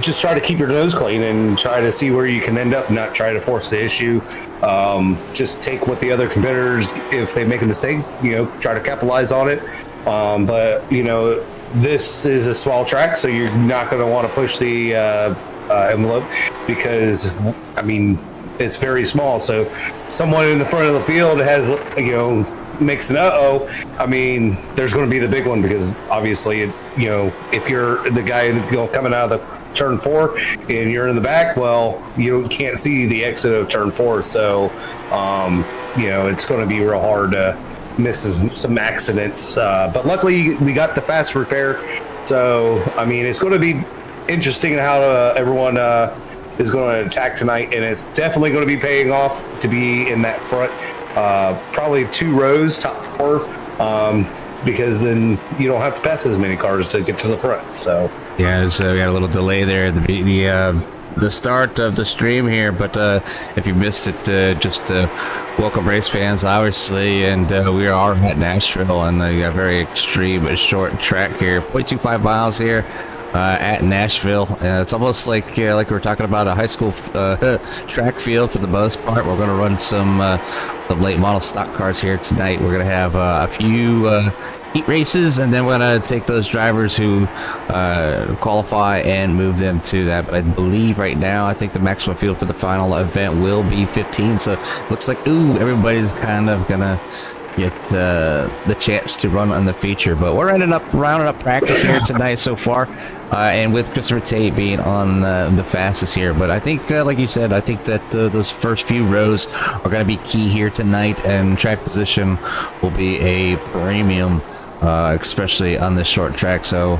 just try to keep your nose clean and try to see where you can end up, not try to force the issue. Just take what the other competitors, if they make a mistake, try to capitalize on it. But this is a small track, so you're not going to want to push the envelope, because it's very small. So someone in the front of the field has makes an there's going to be the big one, because obviously if you're the guy coming out of the turn 4 and you're in the back, well, you can't see the exit of turn 4, so it's going to be real hard to miss some accidents, but luckily we got the fast repair, so it's going to be interesting how everyone is going to attack tonight, and it's definitely going to be paying off to be in that front, probably 2 rows, top 4, because then you don't have to pass as many cars to get to the front. So yeah, so we had a little delay there at the start of the stream here, but if you missed it, just welcome race fans, obviously, and we are at Nashville, and a very extreme short track here, 0.25 miles here at Nashville. It's almost like we were talking about a high school track field for the most part. We're going to run some late model stock cars here tonight. We're going to have a few heat races, and then we're going to take those drivers who qualify and move them to that. But I believe right now, I think the maximum field for the final event will be 15, so it looks like everybody's kind of gonna get the chance to run on the feature. But we're rounding up practice here tonight so far, and with Christopher Tate being on the fastest here. But I think, like you said, I think that those first few rows are going to be key here tonight, and track position will be a premium, especially on this short track. So,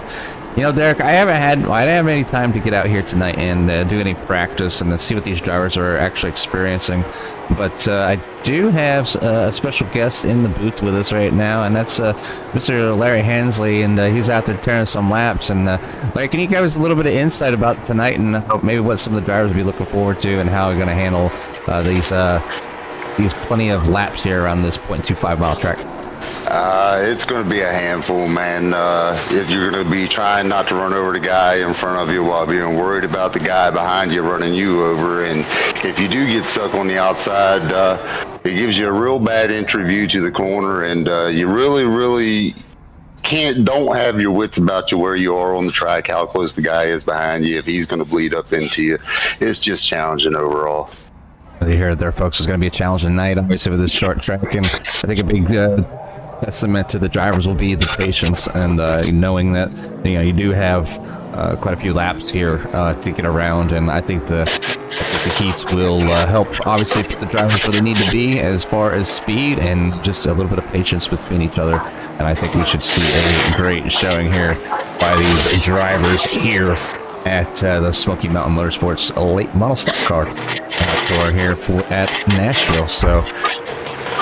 Derek, I didn't have any time to get out here tonight and do any practice and see what these drivers are actually experiencing. But I do have a special guest in the booth with us right now, and that's Mr. Larry Hensley, and he's out there turning some laps. And Larry, can you give us a little bit of insight about tonight, and maybe what some of the drivers will be looking forward to, and how they're going to handle these plenty of laps here around this 0.25 mile track? It's going to be a handful, man. If you're going to be trying not to run over the guy in front of you while being worried about the guy behind you running you over, and if you do get stuck on the outside, it gives you a real bad entry view to the corner, and you really don't have your wits about you where you are on the track, how close the guy is behind you, if he's going to bleed up into you. It's just challenging overall. You hear it there, folks. It's going to be a challenging night, obviously, with this short track, and I think a big testament to the drivers will be the patience, and knowing that you do have quite a few laps here to get around, and I think the heats will help obviously put the drivers where they need to be as far as speed and just a little bit of patience between each other. And I think we should see a great showing here by these drivers here at the Smoky Mountain Motorsports late model stock car tour here at Nashville. So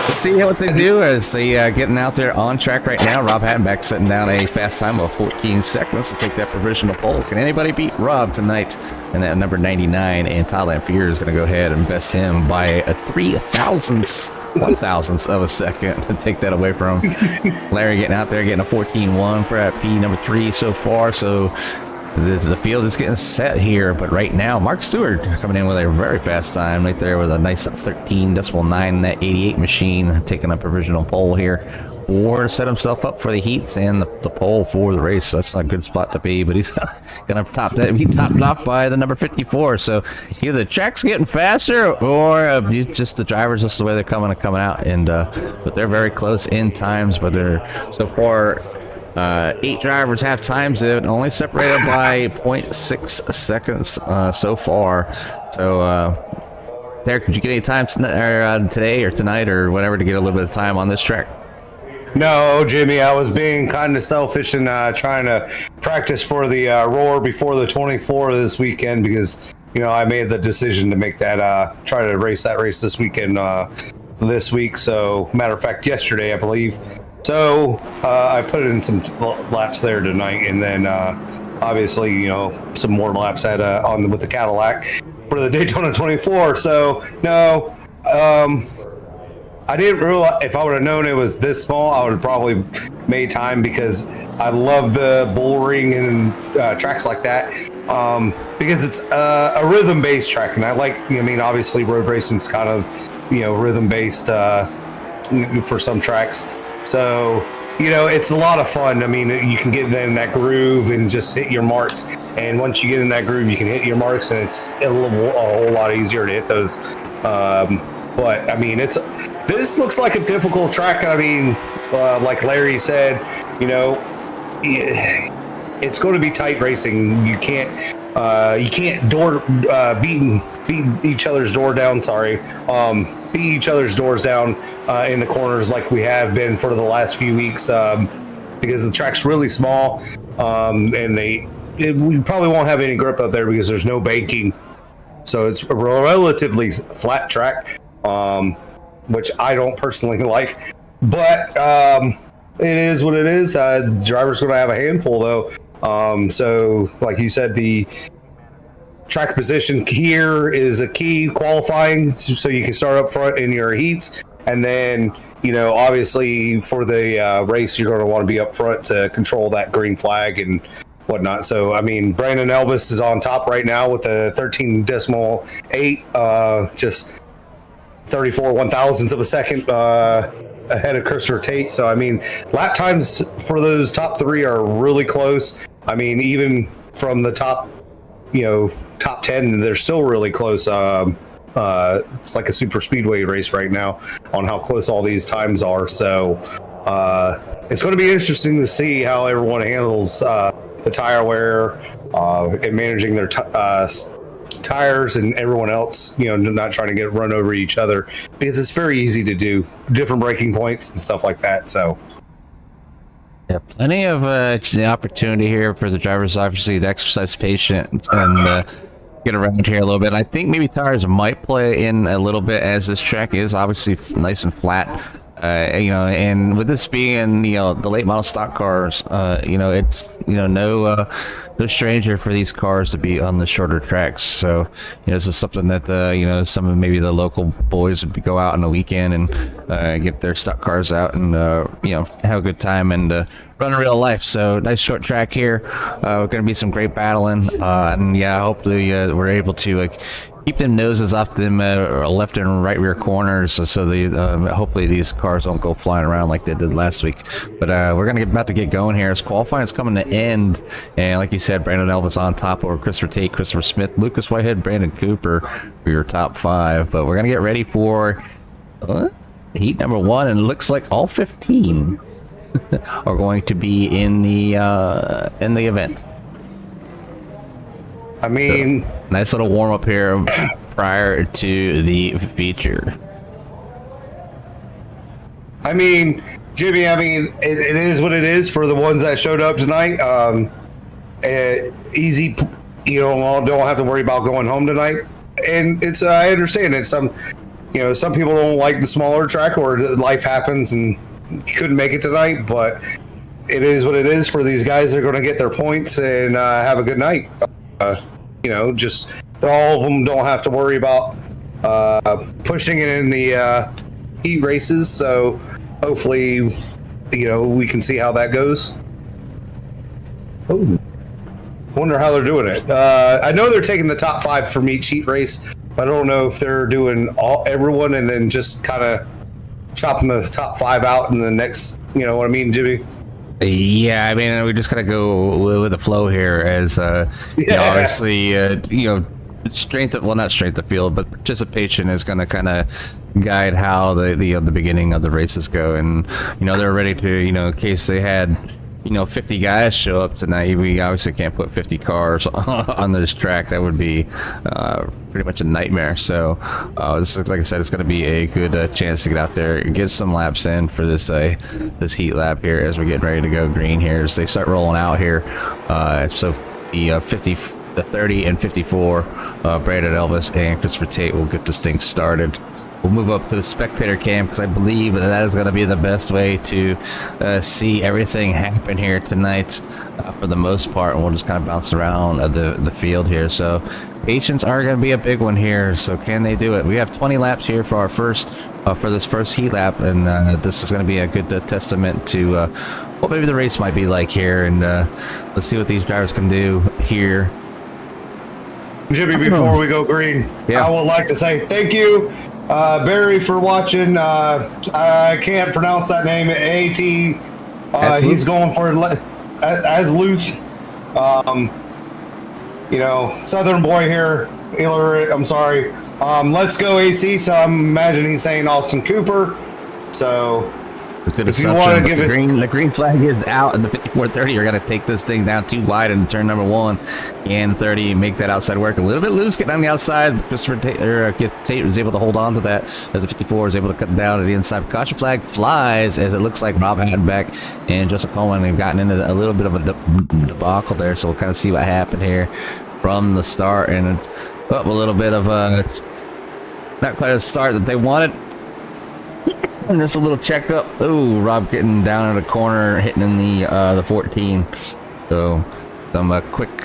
let's see what they do as they getting out there on track right now. Rob Hattenbeck setting down a fast time of 14 seconds to take that provisional pole. Can anybody beat Rob tonight? And that number 99, and Todd Lamphere is going to go ahead and best him by a 1,000th of a second to take that away from him. Larry getting out there, getting a 14.1 for that P number 3 so far. So the field is getting set here, but right now Mark Stewart coming in with a very fast time right there with a nice 13.9 in that 88 machine, taking a provisional pole here, or set himself up for the heats and the pole for the race. So that's not a good spot to be, but he's gonna top that. He topped off by the number 54. So either the track's getting faster, or just the drivers, just the way they're coming out, and but they're very close in times, but they're so far 8 drivers have times it only separated by 0.6 seconds so far. So Derek, did you get any time today or tonight or whatever to get a little bit of time on this track? No, Jimmy, I was being kind of selfish and trying to practice for the Roar before the 24 this weekend, because I made the decision to make that try to race that race this weekend this week. So matter of fact, yesterday I believe. So I put in some laps there tonight, and then obviously some more laps with the Cadillac for the Daytona 24. So no, I didn't realize, if I would have known it was this small, I would have probably made time, because I love the bull ring and tracks like that. because it's a rhythm-based track, and I like. I mean, obviously, road racing's kind of rhythm-based for some tracks, so it's a lot of fun. I mean, you can get in that groove and just hit your marks, and once you get in that groove, you can hit your marks, and it's a whole lot easier to hit those. But I mean, this looks like a difficult track. I mean, like Larry said, it's going to be tight racing. You can't beat each other's door down. Beat each other's doors down in the corners like we have been for the last few weeks, because the track's really small, and we probably won't have any grip up there because there's no banking. So it's a relatively flat track, which I don't personally like, but it is what it is. Driver's going to have a handful though. So like you said, the track position here is a key qualifying, so you can start up front in your heats, and then obviously for the race you're going to want to be up front to control that green flag and whatnot. So I mean, Brandon Elvis is on top right now with a 13.8, just 34 1,000ths of a second ahead of Christopher Tate. So I mean, lap times for those top three are really close. I mean, even from the top 10, they're still really close. It's like a super speedway race right now on how close all these times are. So it's going to be interesting to see how everyone handles the tire wear and managing their tires and everyone else, not trying to get run over each other, because it's very easy to do different braking points and stuff like that. So yeah, plenty of opportunity here for the drivers, obviously, to exercise patience and get around here a little bit. I think maybe tires might play in a little bit, as this track is obviously nice and flat. And with this being the late model stock cars, it's no stranger for these cars to be on the shorter tracks. So this is something that some of maybe the local boys would go out on the weekend and get their stock cars out and have a good time and run in real life. So nice short track here. Going to be some great battling, and hopefully we're able to keep them noses off them left and right rear corners, so hopefully these cars don't go flying around like they did last week. But we're gonna about to get going here as qualifying is coming to end, and like you said, Brandon Elvis on top over Christopher Tate, Christopher Smith, Lucas Whitehead, Brandon Cooper for your top five. But we're gonna get ready for heat number one, and it looks like all 15 are going to be in the event. I mean, so, nice little warm up here prior to the feature. I mean, Jimmy, it is what it is for the ones that showed up tonight. Easy, don't have to worry about going home tonight. And it's, I understand it. Some people don't like the smaller track, or life happens and couldn't make it tonight, but it is what it is for these guys. They're going to get their points and have a good night. Just all of them don't have to worry about pushing it in the heat races. So hopefully, we can see how that goes. Oh, wonder how they're doing it. I know they're taking the top 5 from each heat race, but I don't know if they're doing everyone and then just kind of chopping the top 5 out in the next. You know what I mean, Jimmy? Yeah, I mean, we just gotta go with the flow here, as obviously, strength of, well, not strength of field, but participation is gonna kind of guide how the beginning of the races go, and they're ready to, in case they had 50 guys show up tonight. We obviously can't put 50 cars on this track. That would be pretty much a nightmare. So this is, like I said, it's going to be a good chance to get out there and get some laps in for this heat lap here as we get ready to go green here as they start rolling out here. So the 30 and 54, Brandon Elvis and Christopher Tate will get this thing started. We'll move up to the spectator cam because I believe that is going to be the best way to see everything happen here tonight for the most part, and we'll just kind of bounce around the field here. So patience are going to be a big one here. So can they do it? We have 20 laps here for our first for this first heat lap, and this is going to be a good testament to what maybe the race might be like here. And let's see what these drivers can do here Jimmy, before we go green, Yeah. I would like to say thank you, Barry, for watching. I can't pronounce that name. AT. He's going for as loose. Southern boy here. I'm sorry. Let's go AC. So I'm imagining he's saying Austin Cooper. So Good if you assumption, want to but give the green flag is out, and the 5430 you're going to take this thing down too wide in turn number 1, and 30 make that outside work a little bit loose, getting on the outside. Christopher Tate was able to hold on to that as the 54 was able to cut down to the inside. Caution flag flies as it looks like Rob Hattenbeck and Joseph Coleman have gotten into a little bit of a debacle there, so we'll kind of see what happened here from the start, and it's up a little bit of a not quite a start that they wanted. And just a little checkup. Oh, Rob getting down in the corner, hitting in the 14. So some quick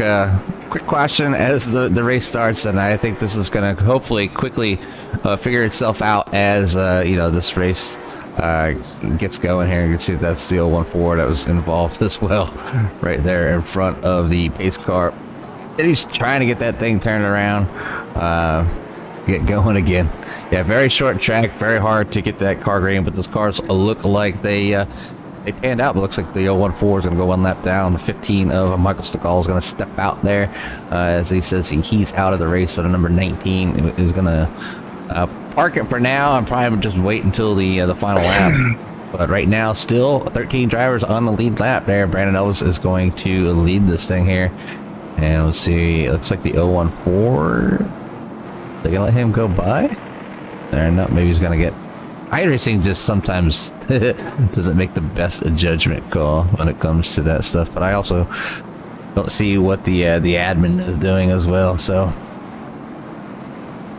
question as the race starts, and I think this is going to hopefully quickly figure itself out as this race gets going here. You can see that's the 014 that was involved as well, right there in front of the pace car. And he's trying to get that thing turned around. Get going again. Yeah, very short track, very hard to get that car green, but those cars look like they panned out. But looks like the 014 is going to go one lap down. The 15 of Michael Stakal is going to step out there as he says he's out of the race. So the number 19 is going to park it for now and probably just wait until the final lap. But right now, still 13 drivers on the lead lap there. Brandon Elvis is going to lead this thing here. And we'll see. It looks like the 014. They're gonna let him go by? They're not. Maybe he's gonna get. iRacing just sometimes doesn't make the best judgment call when it comes to that stuff. But I also don't see what the admin is doing as well. So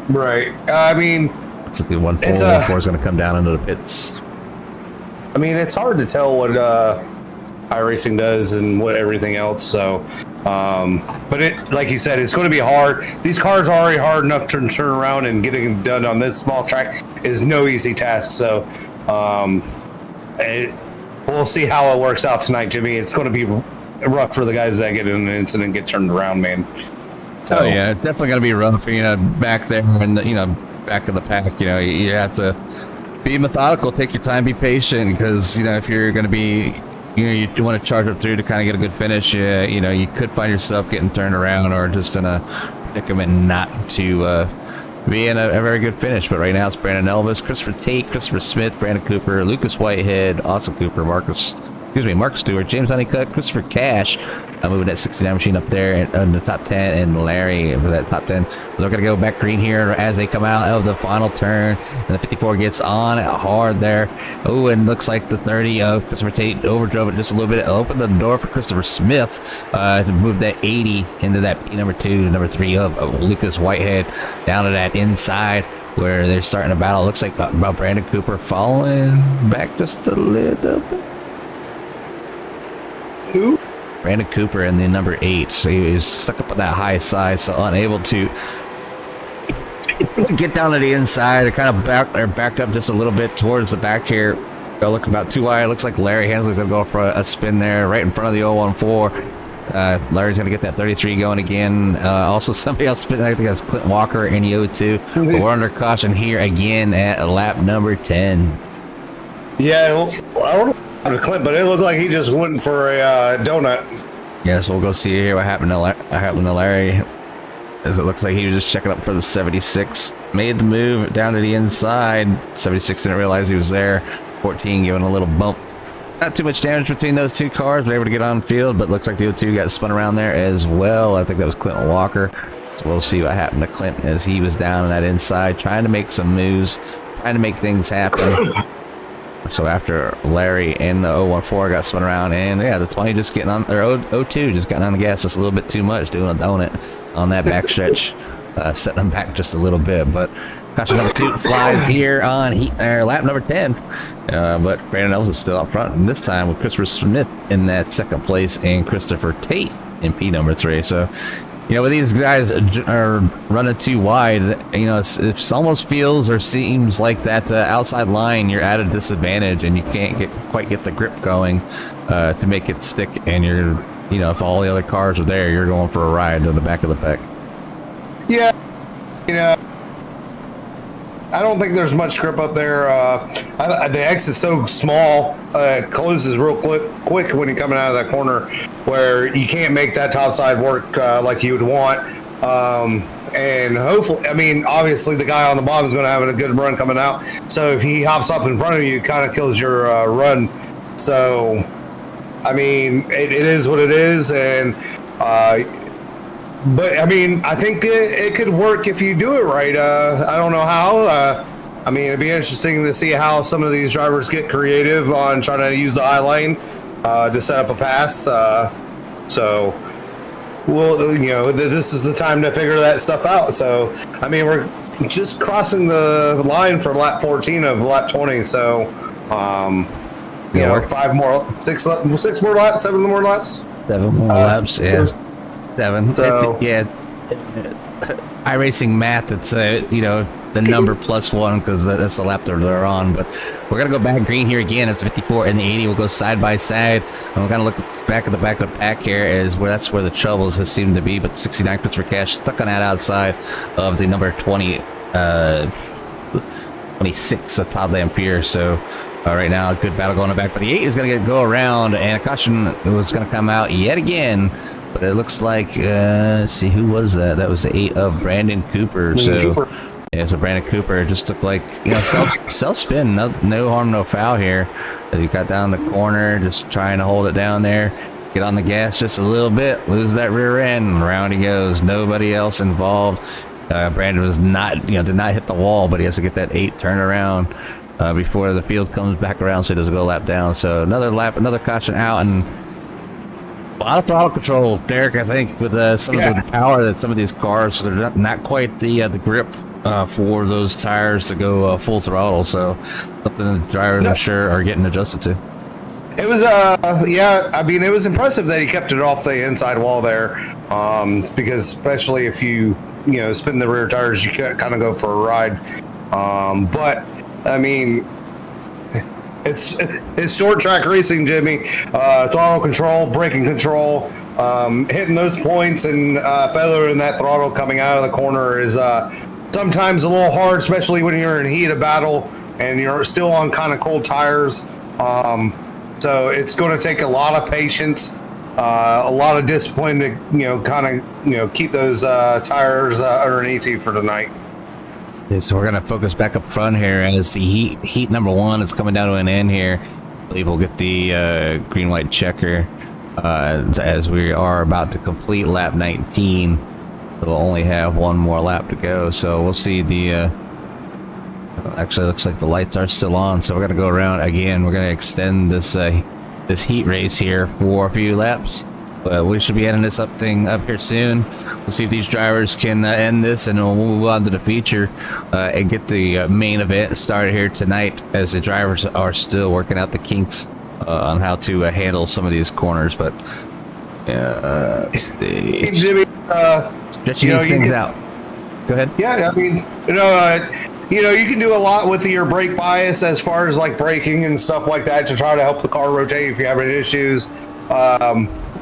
right. I mean, looks like the 114 is gonna come down into the pits. I mean, it's hard to tell what iRacing does and what everything else. So. But it, like you said, it's going to be hard. These cars are already hard enough to turn around, and getting them done on this small track is no easy task. So, we'll see how it works out tonight, Jimmy. It's going to be rough for the guys that get in an incident and get turned around, man. So yeah, definitely going to be rough. Back there and back of the pack. You have to be methodical, take your time, be patient, because if you're going to be. You want to charge up through to kind of get a good finish. You could find yourself getting turned around or just in a predicament not to be in a very good finish. But right now it's Brandon Elvis, Christopher Tate, Christopher Smith, Brandon Cooper, Lucas Whitehead, Austin Cooper, Mark Stewart, James Honeycutt, Christopher Cash, moving that 69 machine up there in the top 10, and Larry for that top 10. They're going to go back green here as they come out of the final turn, and the 54 gets on hard there. Oh, and looks like the 30 of Christopher Tate overdrove it just a little bit. Opened the door for Christopher Smith to move that 80 into that P number 2, number 3 of Lucas Whitehead down to that inside where they're starting to battle. Looks like about Brandon Cooper falling back just a little bit. who? Brandon Cooper in the number 8. So he was stuck up on that high side, so unable to get down to the inside. They're kind of backed up just a little bit towards the back here. They're looking about too wide. It looks like Larry Hensley's going to go for a spin there right in front of the 014. Larry's going to get that 33 going again. Also, somebody else spinning. I think that's Clint Walker in the 02. But we're under caution here again at lap number 10. Yeah, I don't know about Clint, but it looked like he just went for a donut. Yeah, so we'll go see here what happened to Larry. As it looks like he was just checking up for the 76. Made the move down to the inside. 76 didn't realize he was there. 14 giving a little bump. Not too much damage between those two cars, but able to get on field, but looks like the 02 got spun around there as well. I think that was Clint Walker. So we'll see what happened to Clint as he was down on that inside, trying to make some moves, trying to make things happen. So after Larry and the 014 got spun around, and yeah, the 20 just getting on, or 02 just getting on the gas just a little bit too much, doing a donut on that backstretch, setting them back just a little bit. But caution number 2 flies here on lap number 10. But Brandon Elvis is still up front, and this time with Christopher Smith in that second place and Christopher Tate in P number 3. So, when these guys are running too wide, it almost feels or seems like that outside line, you're at a disadvantage and you can't quite get the grip going to make it stick. And you're, if all the other cars are there, you're going for a ride to the back of the pack. Yeah, you know, I don't think there's much grip up there. The exit's so small, it closes real quick when you're coming out of that corner, where you can't make that top side work like you would want. And hopefully, I mean, obviously the guy on the bottom is going to have a good run coming out. So if he hops up in front of you, it kind of kills your run. So, I mean, it is what it is, and but I mean, I think it could work if you do it right. I don't know how. I mean, it'd be interesting to see how some of these drivers get creative on trying to use the I lane to set up a pass. So, well, you know, this is the time to figure that stuff out. So, I mean, we're just crossing the line for lap 14 of lap 20. So, you know, 6 more laps, 7 more laps. 7 more laps, yeah. 7. So, iRacing math, it's you know, the number +1 because that's the lap they're on. But we're gonna go back green here again. It's 54 and the 80. We'll go side by side, and we're gonna look back at the back of the pack here is where that's where the troubles has seemed to be. But 69 Christopher Cash stuck on that outside of the number 26 of Todd Lampier. So right now a good battle going on back, but the 8 is gonna go around, and a caution was gonna come out yet again. But it looks like, let's see, who was that? That was the 8 of Brandon Cooper. Yeah, so Brandon Cooper just looked like, you know, self spin, no harm, no foul here. As he got down the corner, just trying to hold it down there, get on the gas just a little bit, lose that rear end, and around he goes. Nobody else involved. Brandon was not, you know, did not hit the wall, but he has to get that 8 turned around before the field comes back around, so he doesn't go lap down. So another lap, another caution out, and a lot of throttle control, Derek. I think with some of the power that some of these cars, they're not quite the grip for those tires to go full throttle. So something the drivers, I'm sure, are getting adjusted to. It was yeah, I mean, it was impressive that he kept it off the inside wall there, because especially if you know, spin the rear tires, you kind of go for a ride. But I mean, it's short track racing, Jimmy. Throttle control, braking control, hitting those points and feathering that throttle coming out of the corner is sometimes a little hard, especially when you're in heat of battle and you're still on kind of cold tires. So it's going to take a lot of patience, a lot of discipline to, you know, kind of, you know, keep those tires underneath you for tonight. So we're going to focus back up front here as the heat number 1 is coming down to an end here. I believe we'll get the green-white checker as we are about to complete lap 19. We'll only have 1 more lap to go, so we'll see the... actually, looks like the lights are still on, so we're going to go around again. We're going to extend this this heat race here for a few laps. But we should be ending this up here soon. We'll see if these drivers can end this, and we'll move on to the feature and get the main event started here tonight, as the drivers are still working out the kinks on how to handle some of these corners. But Jimmy, stretching these things out. Go ahead. Yeah, I mean, you know, you can do a lot with your brake bias as far as like braking and stuff like that to try to help the car rotate if you have any issues.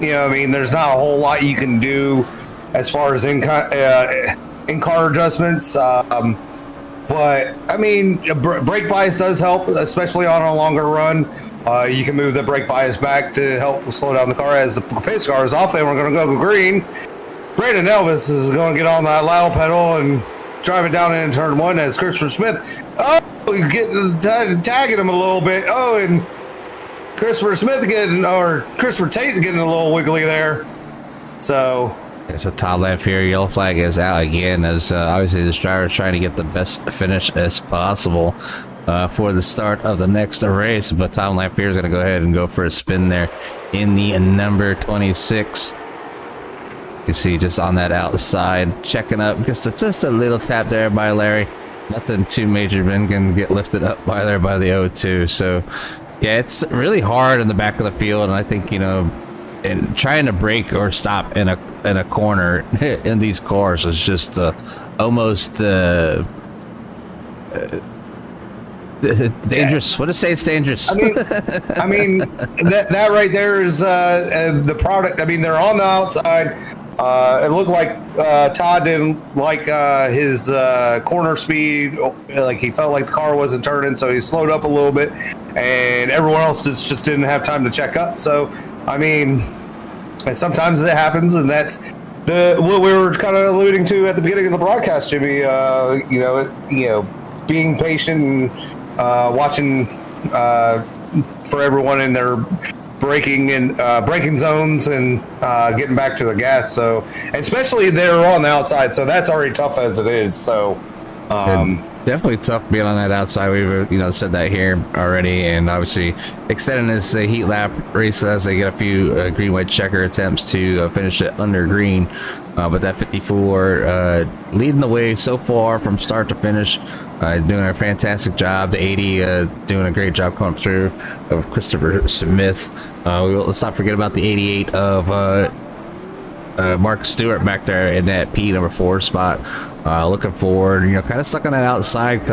You know, I mean, there's not a whole lot you can do as far as in-car adjustments. But, I mean, brake bias does help, especially on a longer run. You can move the brake bias back to help slow down the car. As the pace car is off and we're going to go green, Brandon Elvis is going to get on that loud pedal and drive it down into turn 1 as Christopher Smith. Oh, tagging him a little bit. Oh, and Christopher Tate's getting a little wiggly there. So Todd Lampier, yellow flag is out again, as obviously this driver is trying to get the best finish as possible for the start of the next race. But Todd Lampier is going to go ahead and go for a spin there in the number 26. You see just on that outside, checking up, just a little tap there by Larry. Nothing too major, but can get lifted up by there by the O2. So yeah, it's really hard in the back of the field, and I think, you know, and trying to brake or stop in a corner in these cars is just almost dangerous. What to say? It's dangerous. I mean, that right there is the product. I mean, they're on the outside, It looked like Todd didn't like his corner speed. Like he felt like the car wasn't turning, so he slowed up a little bit, and everyone else just didn't have time to check up. So, I mean, and sometimes it happens, and that's what we were kind of alluding to at the beginning of the broadcast, Jimmy. Being patient and watching for everyone in their braking zones and getting back to the gas. So, especially they're on the outside, so that's already tough as it is. So, definitely tough being on that outside. We've said that here already, and obviously extending this heat lap race as they get a few green white checker attempts to finish it under green. But that 54 leading the way so far from start to finish, doing a fantastic job. The 80 doing a great job coming through of Christopher Smith. Let's not forget about the 88 of Mark Stewart back there in that P number 4 spot. Looking forward, kind of stuck on that outside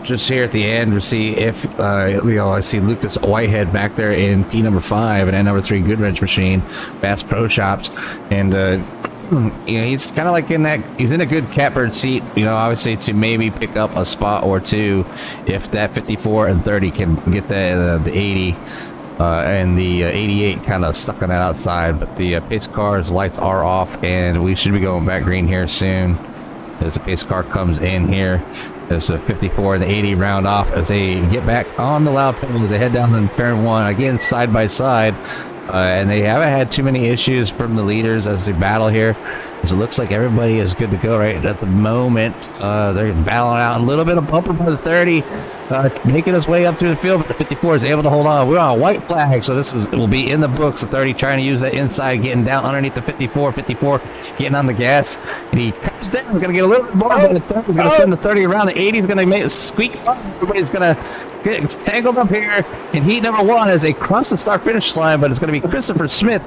just here at the end to see if I see Lucas Whitehead back there in P number 5 and N number 3 Goodwrench machine, Bass Pro Shops, and he's kind of like he's in a good catbird seat, obviously to maybe pick up a spot or two if that 54 and 30 can get the 80. And the 88 kind of stuck on that outside, but the pace car's lights are off, and we should be going back green here soon as the pace car comes in here. As the 54 and the 80 round off as they get back on the loud pedal as they head down in turn 1 again side by side, and they haven't had too many issues from the leaders as they battle here. As it looks like everybody is good to go right at the moment. They're battling out a little bit of bumper by the 30, making his way up through the field, but the 54 is able to hold on. We're on a white flag, so it will be in the books. The 30 trying to use that inside, getting down underneath the 54 getting on the gas, and he comes down. He's going to get a little bit more, but the 30 is going to send the 30 around. The 80 is going to make it squeak up. Everybody's going to get tangled up here in heat number 1 as they cross the start-finish line, but it's going to be Christopher Smith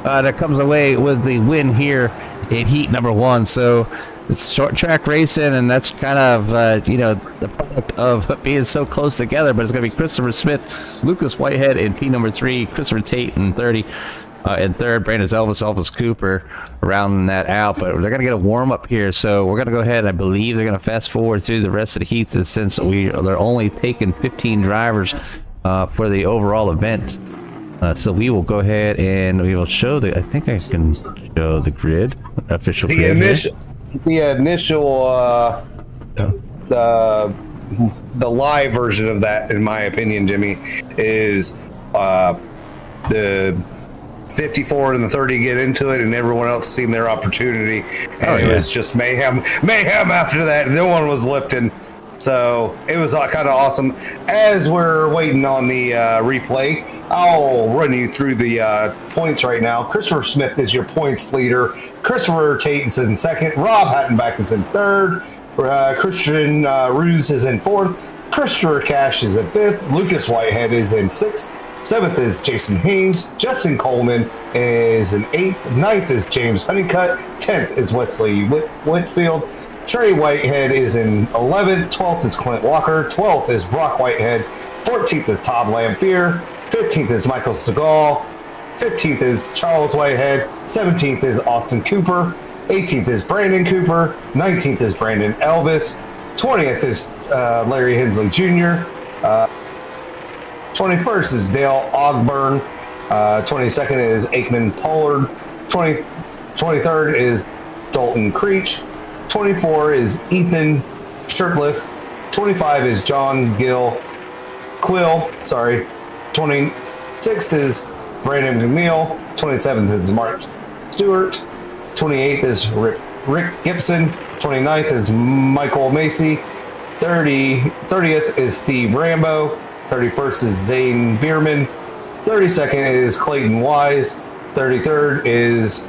that comes away with the win here in heat number 1. So it's short track racing, and that's kind of the product of being so close together. But it's going to be Christopher Smith, Lucas Whitehead in P number 3, Christopher Tate in 30, in third, Brandon Elvis Cooper rounding that out. But they're going to get a warm up here, so we're going to go ahead. I believe they're going to fast forward through the rest of the heats, since they're only taking 15 drivers for the overall event. So we will go ahead and we will show I think I can show the grid, official grid. The initial, the live version of that, in my opinion, Jimmy, is the 54 and the 30 get into it, and everyone else seen their opportunity, and it was just mayhem after that. No one was lifting. So it was kind of awesome. As we're waiting on the replay, I'll run you through the points right now. Christopher Smith is your points leader. Christopher Tate is in second. Rob Hattenback is in third. Christian Ruse is in fourth. Christopher Cash is in fifth. Lucas Whitehead is in sixth. Seventh is Jason Haynes. Justin Coleman is in eighth. Ninth is James Honeycutt. 10th is Wesley Whitfield. Trey Whitehead is in 11th. 12th is Clint Walker. 12th is Brock Whitehead. 14th is Todd Lamphere. 15th is Michael Segal. 15th is Charles Whitehead. 17th is Austin Cooper. 18th is Brandon Cooper. 19th is Brandon Elvis. 20th is Larry Hensley Jr. 21st is Dale Ogburn. 22nd is Aikman Pollard. 23rd is Dalton Creech. 24 is Ethan Shirtliff. 25 is John Quill. 26 is Brandon McNeil. 27th is Mark Stewart. 28th is Rick Gibson. 29th is Michael Macy. 30th is Steve Rambo. 31st is Zane Bierman. 32nd is Clayton Wise. 33rd is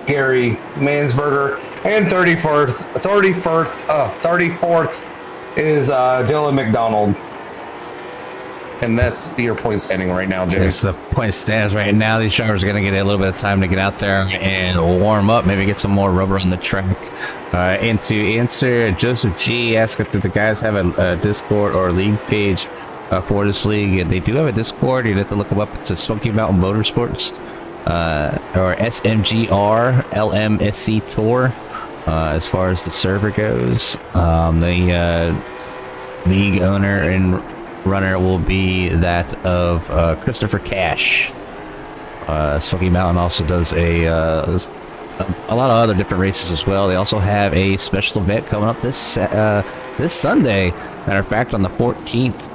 Gary Mansberger. And 34th is Dylan McDonald. And that's your point standing right now, Jimmy. There's the point stands right now. These drivers are going to get a little bit of time to get out there and warm up, maybe get some more rubber on the track. And to answer, Joseph G asked if the guys have a Discord or league page for this league. They do have a Discord. You'd have to look them up. It's a Smoky Mountain Motorsports. or SMGR LMSC Tour. As far as the server goes, the league owner and runner will be that of Christopher Cash. Smoky Mountain also does a lot of other different races as well. They also have a special event coming up this Sunday. Matter of fact, on the 14th,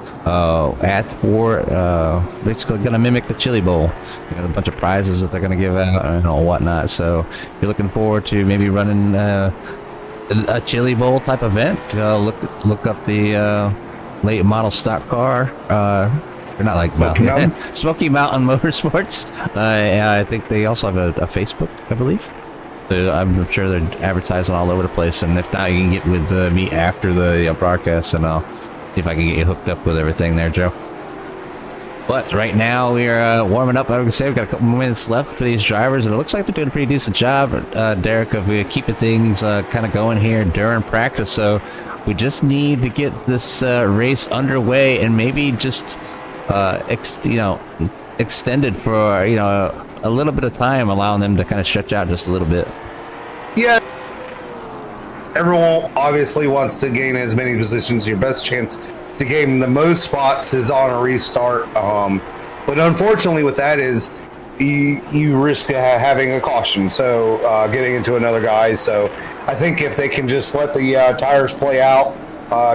basically going to mimic the Chili Bowl. Got a bunch of prizes that they're going to give out and whatnot. So if you're looking forward to maybe running a Chili Bowl type event, look up the late model stock car. They're not like Smoky Mountain Motorsports. I think they also have a Facebook, I believe. I'm sure they're advertising all over the place. And if not, you can get with me after the broadcast, and I'll see if I can get you hooked up with everything there, Joe. But right now we're warming up. I would say we've got a couple more minutes left for these drivers, and it looks like they're doing a pretty decent job, Derek, of keeping things kind of going here during practice. So we just need to get this race underway, and maybe just extended for a little bit of time, allowing them to kind of stretch out just a little bit. Yeah. Everyone obviously wants to gain as many positions. Your best chance to gain the most spots is on a restart. But unfortunately with that is you risk having a caution. So getting into another guy. So I think if they can just let the tires play out,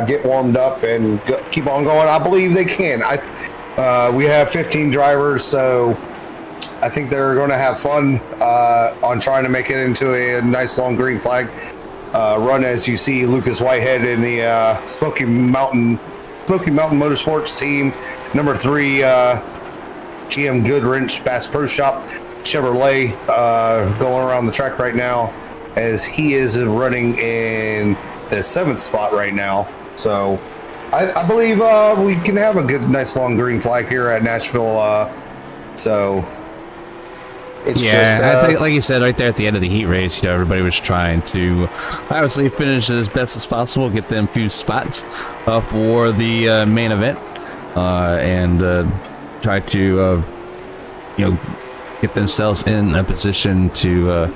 get warmed up and keep on going, I believe they can. We have 15 drivers, so I think they're going to have fun on trying to make it into a nice long green flag run. As you see, Lucas Whitehead in the Smoky Mountain Motorsports team, number 3, GM Goodwrench Bass Pro Shop Chevrolet, going around the track right now, as he is running in the 7th spot right now. So I believe we can have a good, nice long green flag here at Nashville. So it's just, I think, like you said, right there at the end of the heat race, everybody was trying to obviously finish as best as possible, get them few spots for the main event, and try to get themselves in a position to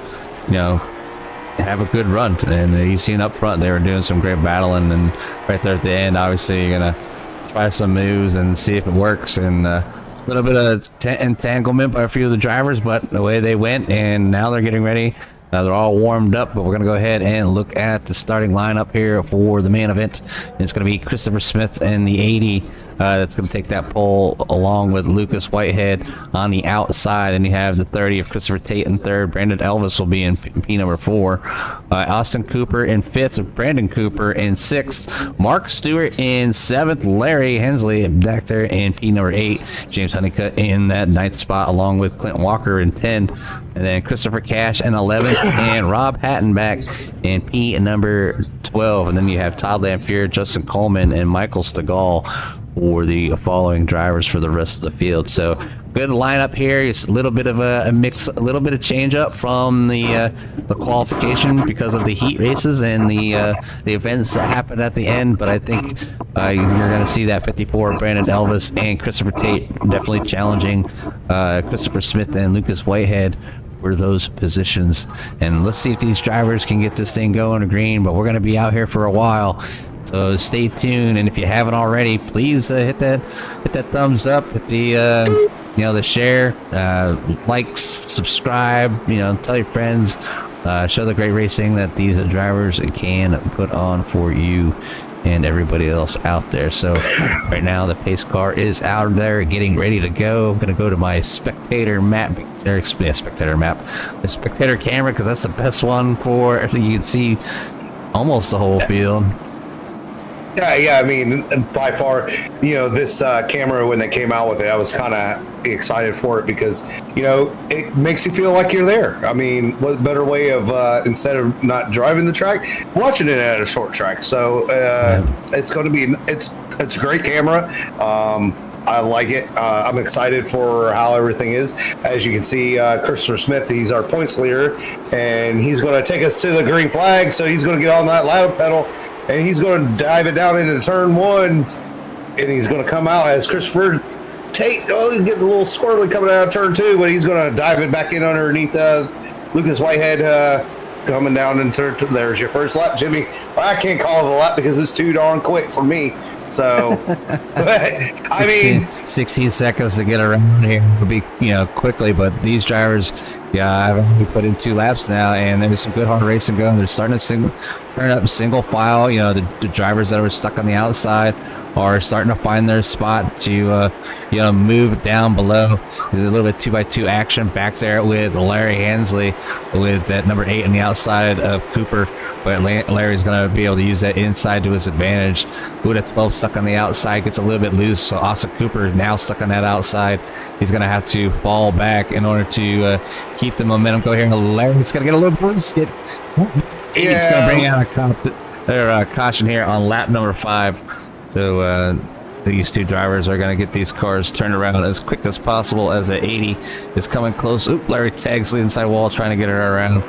have a good run. And you seen up front they were doing some great battling, and right there at the end, obviously you're gonna try some moves and see if it works. And a little bit of entanglement by a few of the drivers, but the way they went, and now they're getting ready. They're all warmed up, but we're going to go ahead and look at the starting lineup here for the main event. It's going to be Christopher Smith in the 80. That's going to take that pole, along with Lucas Whitehead on the outside. And you have the 30 of Christopher Tate in 3rd. Brandon Elvis will be in P number 4. Austin Cooper in 5th. Brandon Cooper in 6th. Mark Stewart in 7th. Larry Hensley back there in P number 8. James Honeycutt in that 9th spot, along with Clint Walker in 10. And then Christopher Cash in 11th. And Rob Hatton back in P number 12. And then you have Todd Lamphere, Justin Coleman, and Michael Stegall for the following drivers for the rest of the field. So good lineup here. It's a little bit of a mix, a little bit of change up from the qualification because of the heat races and the events that happened at the end. But I think you're going to see that 54 Brandon Elvis and Christopher Tate definitely challenging Christopher Smith and Lucas Whitehead for those positions. And let's see if these drivers can get this thing going to green. But we're going to be out here for a while, so stay tuned. And if you haven't already, please hit that thumbs up, hit the the share, likes, subscribe, tell your friends, show the great racing that these drivers can put on for you and everybody else out there. So right now the pace car is out there getting ready to go. I'm gonna go to my spectator map, the spectator camera, because that's the best one for you can see almost the whole field. Yeah, I mean, by far, this camera, when they came out with it, I was kind of excited for it because, it makes you feel like you're there. I mean, what better way of, instead of not driving the track, watching it at a short track. So it's going to be, it's a great camera. I like it. I'm excited for how everything is. As you can see, Christopher Smith, he's our points leader, and he's going to take us to the green flag. So he's going to get on that ladder pedal, and he's going to dive it down into turn 1, and he's going to come out as Christopher Tate, he's getting a little squirrely coming out of turn 2, but he's going to dive it back in underneath Lucas Whitehead coming down into there's your first lap, Jimmy. Well, I can't call it a lap because it's too darn quick for me. So, but, I mean, 16 seconds to get around here would be, quickly. But these drivers, I've only put in 2 laps now, and there's some good hard racing going. They're starting to turn up single file. The drivers that were stuck on the outside are starting to find their spot to, move down below. There's a little bit 2x2 action back there with Larry Hensley with that number 8 on the outside of Cooper. But Larry's going to be able to use that inside to his advantage. Who at 12 stuck on the outside gets a little bit loose. So Austin Cooper now stuck on that outside. He's going to have to fall back in order to keep the momentum going here. And Larry's going to get a little boost. It's going to bring out a caution here on lap number 5. So these 2 drivers are going to get these cars turned around as quick as possible as the 80 is coming close. Oop, Larry tags the inside wall trying to get her around.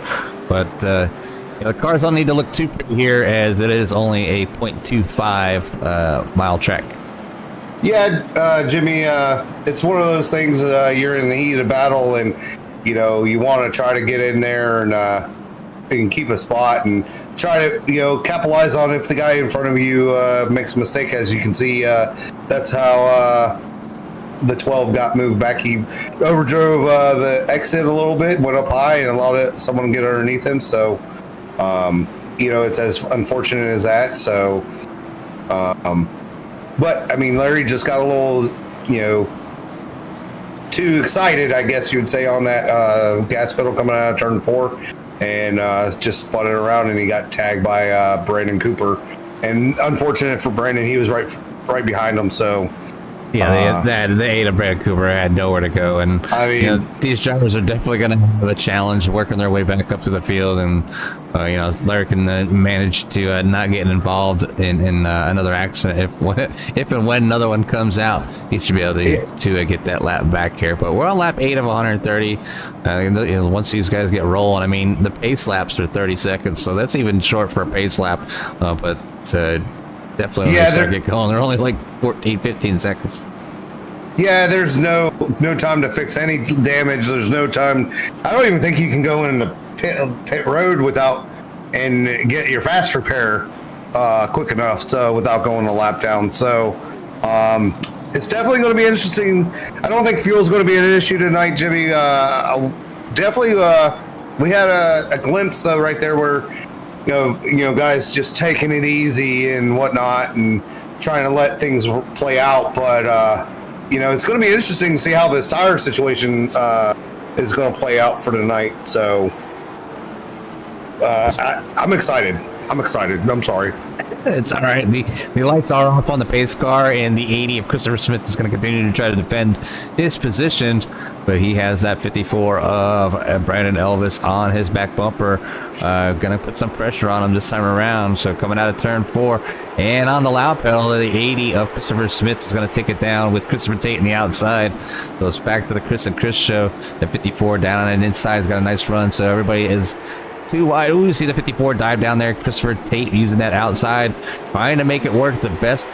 But the cars don't need to look too pretty here as it is only a 0.25 mile track. Yeah, Jimmy, it's one of those things you're in the heat of battle and, you want to try to get in there and keep a spot and try to, capitalize on if the guy in front of you makes a mistake. As you can see, that's how the 12 got moved back. He overdrove the exit a little bit, went up high, and allowed someone to get underneath him. So, it's as unfortunate as that. So, but I mean, Larry just got a little, too excited, I guess you would say, on that gas pedal coming out of turn 4, and just spun it around, and he got tagged by Brandon Cooper. And unfortunate for Brandon, he was right behind him. So. Yeah, the 8 of Brad Cooper had nowhere to go, and I mean, these drivers are definitely going to have a challenge working their way back up to the field, and Larry can manage to not get involved in another accident. If and when another one comes out, he should be able to get that lap back here. But we're on lap 8 of 130. Once these guys get rolling, I mean, the pace laps are 30 seconds, so that's even short for a pace lap. But definitely when they start get going, they're only like 14, 15 seconds. Yeah, there's no time to fix any damage. There's no time. I don't even think you can go in the pit road and get your fast repair quick enough without going a lap down. So it's definitely going to be interesting. I don't think fuel's going to be an issue tonight, Jimmy. Definitely, we had a glimpse right there where guys just taking it easy and whatnot and trying to let things play out. But, it's going to be interesting to see how this tire situation is going to play out for tonight. So I'm excited. I'm sorry. It's all right. The lights are off on the pace car, and the 80 of Christopher Smith is going to continue to try to defend his position, but he has that 54 of Brandon Elvis on his back bumper. Going to put some pressure on him this time around. So coming out of turn 4 and on the loud pedal, the 80 of Christopher Smith is going to take it down with Christopher Tate on the outside. Goes back to the Chris and Chris show. The 54 down and inside has got a nice run, so everybody is too wide. Ooh, you see the 54 dive down there. Christopher Tate using that outside, trying to make it work the best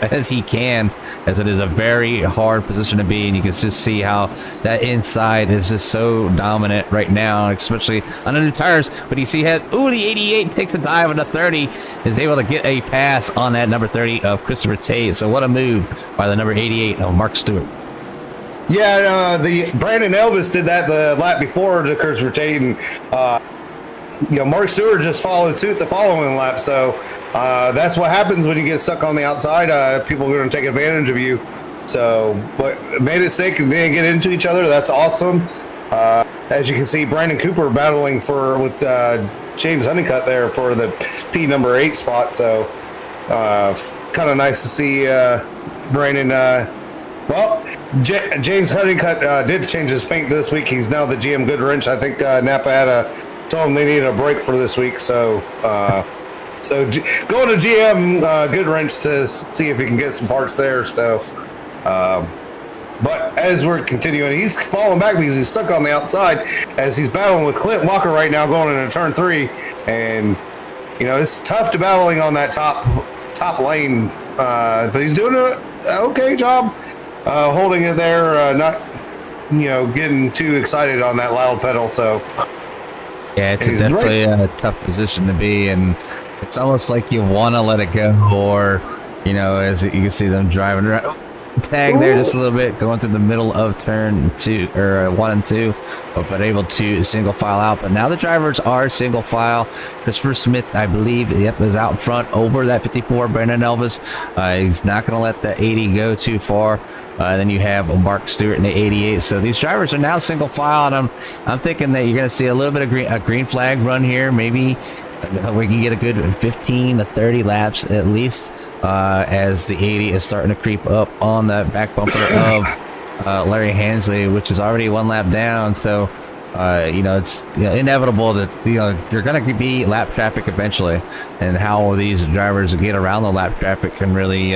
as he can, as it is a very hard position to be. And you can just see how that inside is just so dominant right now, especially on the new tires. But you see how, the 88 takes a dive on the 30, is able to get a pass on that number 30 of Christopher Tate. So what a move by the number 88 of Mark Stewart. Yeah, the Brandon Elvis did that the lap before to Christopher Tate, and Mark Stewart just followed suit the following lap. So that's what happens when you get stuck on the outside. People are going to take advantage of you. So, but made a mistake and didn't get into each other. That's awesome. As you can see, Brandon Cooper battling with James Honeycutt there for the P number 8 spot. So kind of nice to see Brandon. James Honeycutt did change his paint this week. He's now the GM Goodwrench. I think Napa had told him they needed a break for this week. So going to GM Goodwrench to see if he can get some parts there. So, but as we're continuing, he's falling back because he's stuck on the outside as he's battling with Clint Walker right now going into turn 3. And, it's tough to battling on that top lane, but he's doing an okay job. holding it there, not getting too excited on that loud pedal. So Yeah, it's he's definitely a tough position to be, and it's almost like you want to let it go, or as you can see them driving around. Tag there just a little bit, going through the middle of turn 2 or 1 and 2, but able to single file out. But now the drivers are single file. Christopher Smith, I believe, is out front over that 54. Brandon Elvis, he's not going to let the 80 go too far. Then you have Mark Stewart in the 88. So these drivers are now single file, and I'm thinking that you're going to see a little bit of a green flag run here, maybe. We can get a good 15 to 30 laps at least, as the 80 is starting to creep up on the back bumper of Larry Hansley, which is already 1 lap down. So it's inevitable that you're going to be lap traffic eventually, and how these drivers get around the lap traffic can really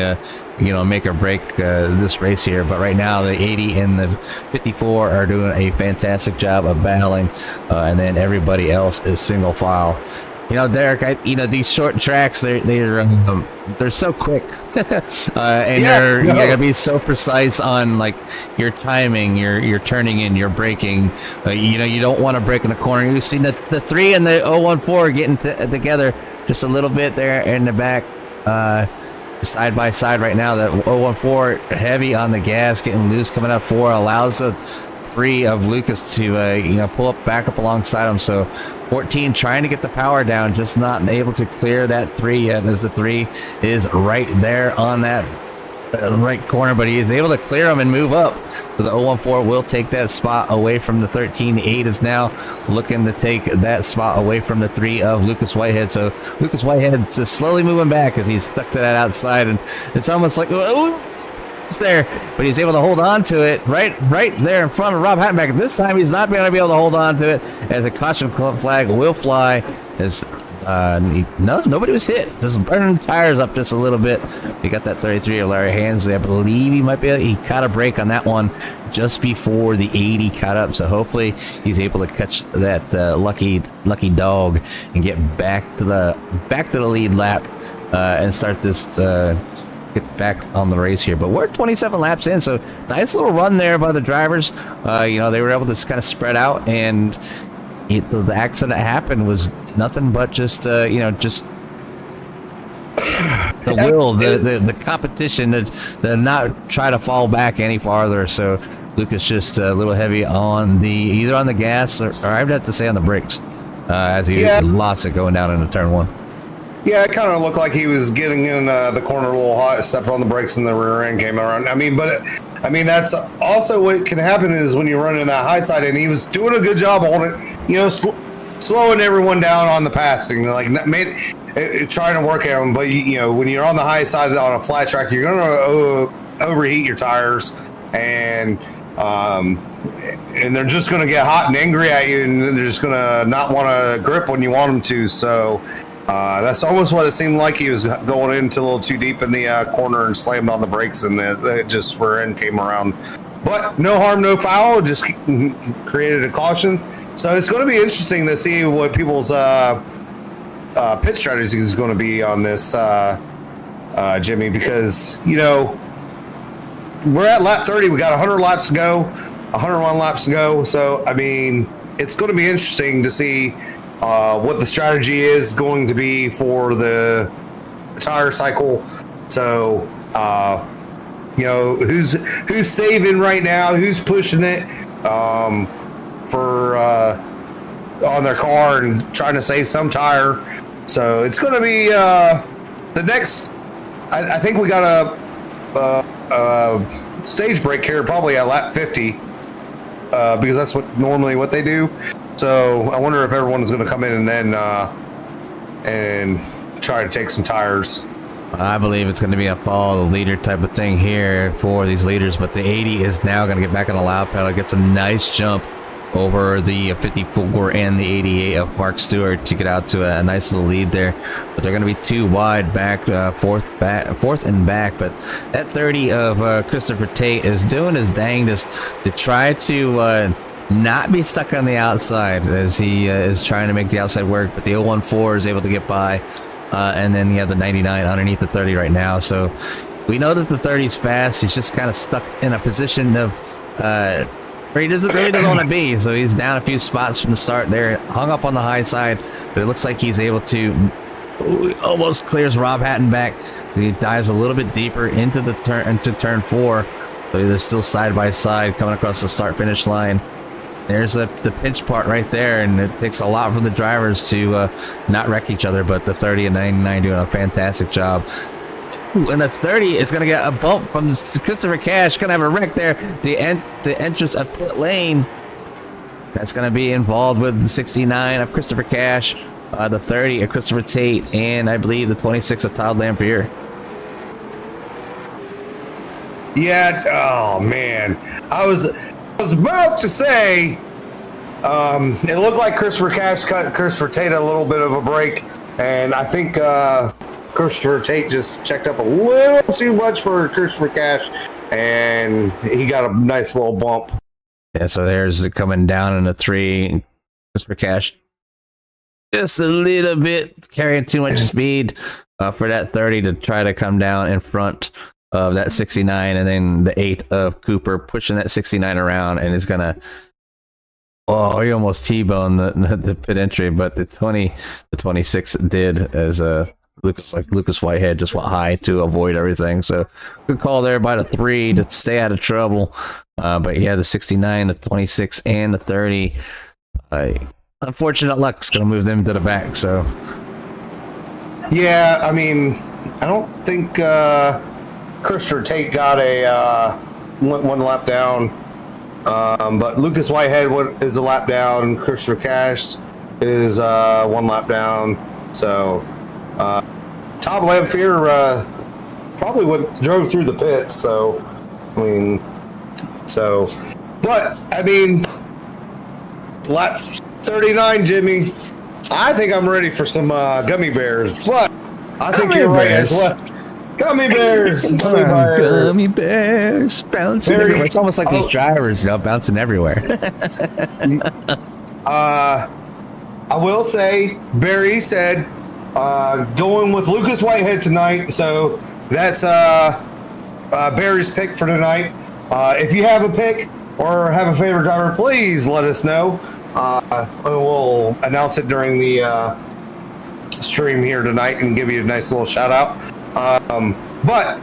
make or break this race here. But right now the 80 and the 54 are doing a fantastic job of battling, and then everybody else is single file. Derek, these short tracks, they're so quick, and you're gonna be so precise on like your timing, your turning in, your braking. You don't want to brake in the corner. You've seen the 3 and the 014 getting together just a little bit there in the back, side by side right now. The 014 heavy on the gas, getting loose, coming up 4, allows the 3 of Lucas to pull back up alongside him. So 14 trying to get the power down, just not able to clear that 3 yet, as the 3 is right there on that right corner, but he is able to clear him and move up. So the 014 will take that spot away from the 13. The 8 is now looking to take that spot away from the 3 of Lucas Whitehead. So Lucas Whitehead just slowly moving back as he's stuck to that outside, and it's almost like there, but he's able to hold on to it right there in front of Rob Hattenback. This time he's not going to be able to hold on to it, as a caution flag will fly, as nobody was hit, just burning tires up just a little bit. You got that 33 of Larry Hansley. I believe he caught a break on that one just before the 80 caught up, so hopefully he's able to catch that lucky dog and get back to the lead lap, and start this get back on the race here. But we're 27 laps in, so nice little run there by the drivers. They were able to kind of spread out, and the accident that happened was nothing but just the will, the competition, to not try to fall back any farther. So Lucas just a little heavy on either on the gas or I'd have to say on the brakes, as he lost it going down into turn 1. Yeah, it kind of looked like he was getting in the corner a little hot, stepped on the brakes, and the rear end came around. That's also what can happen is when you're running that high side, and he was doing a good job holding, slowing everyone down on the passing, trying to work at them. But when you're on the high side on a flat track, you're going to overheat your tires, and they're just going to get hot and angry at you, and they're just going to not want to grip when you want them to. So that's almost what it seemed like. He was going into a little too deep in the corner and slammed on the brakes, and it just rear end came around. But no harm, no foul, just created a caution. So it's going to be interesting to see what people's pit strategy is going to be on this, Jimmy, because, we're at lap 30. We got 100 laps to go, 101 laps to go. So, it's going to be interesting to see what the strategy is going to be for the tire cycle. So, who's saving right now, who's pushing it for on their car and trying to save some tire. So it's going to be the next. I think we got a stage break here, probably at lap 50, because that's normally what they do. So I wonder if everyone's going to come in and then and try to take some tires. I believe it's going to be a follow the leader type of thing here for these leaders, but the 80 is now going to get back on the loud pedal. Gets a nice jump over the 54 and the 88 of Mark Stewart to get out to a nice little lead there. But they're going to be too wide back, fourth and back. But that 30 of Christopher Tate is doing his dangest to try to not be stuck on the outside, as he is trying to make the outside work. But the 014 is able to get by. And then you have the 99 underneath the 30 right now. So We know that the 30's fast. He's just kind of stuck in a position of where he really doesn't want to be. So he's down a few spots from the start there, hung up on the high side, but it looks like he's able to almost clears Rob Hatton back. He dives a little bit deeper into the turn 4. So they're still side by side coming across the start finish line. There's the pinch part right there, and it takes a lot from the drivers to not wreck each other, but the 30 and 99 doing a fantastic job. Ooh, and the 30 is going to get a bump from Christopher Cash. Going to have a wreck there. The entrance of pit lane. That's going to be involved with the 69 of Christopher Cash, the 30 of Christopher Tate, and I believe the 26 of Todd Lamphere. Yeah. Oh man, I was about to say. It looked like Christopher Cash cut Christopher Tate a little bit of a break, and I think Christopher Tate just checked up a little too much for Christopher Cash, and he got a nice little bump. Yeah, so there's it coming down in the 3. Christopher Cash just a little bit carrying too much speed for that 30 to try to come down in front of that 69, and then the 8 of Cooper pushing that 69 around, and is gonna he almost T-boned the pit entry, but the 26 did, as Lucas Whitehead just went high to avoid everything. So good call there by the 3 to stay out of trouble. But yeah, the 69, the 26, and the 30. Unfortunate luck's gonna move them to the back. So yeah, I mean, I don't think Christopher Tate got a one lap down, but Lucas Whitehead is a lap down. Christopher Cash is 1 lap down. So Todd Lamphere probably drove through the pits. So but I mean, lap 39, Jimmy. I think I'm ready for some gummy bears, but I think you're right as well. Gummy bears, gummy bears bouncing everywhere. It's almost like these drivers, bouncing everywhere. I will say, Barry said going with Lucas Whitehead tonight, so that's Barry's pick for tonight. If you have a pick or have a favorite driver, please let us know. We'll announce it during the stream here tonight and give you a nice little shout out. But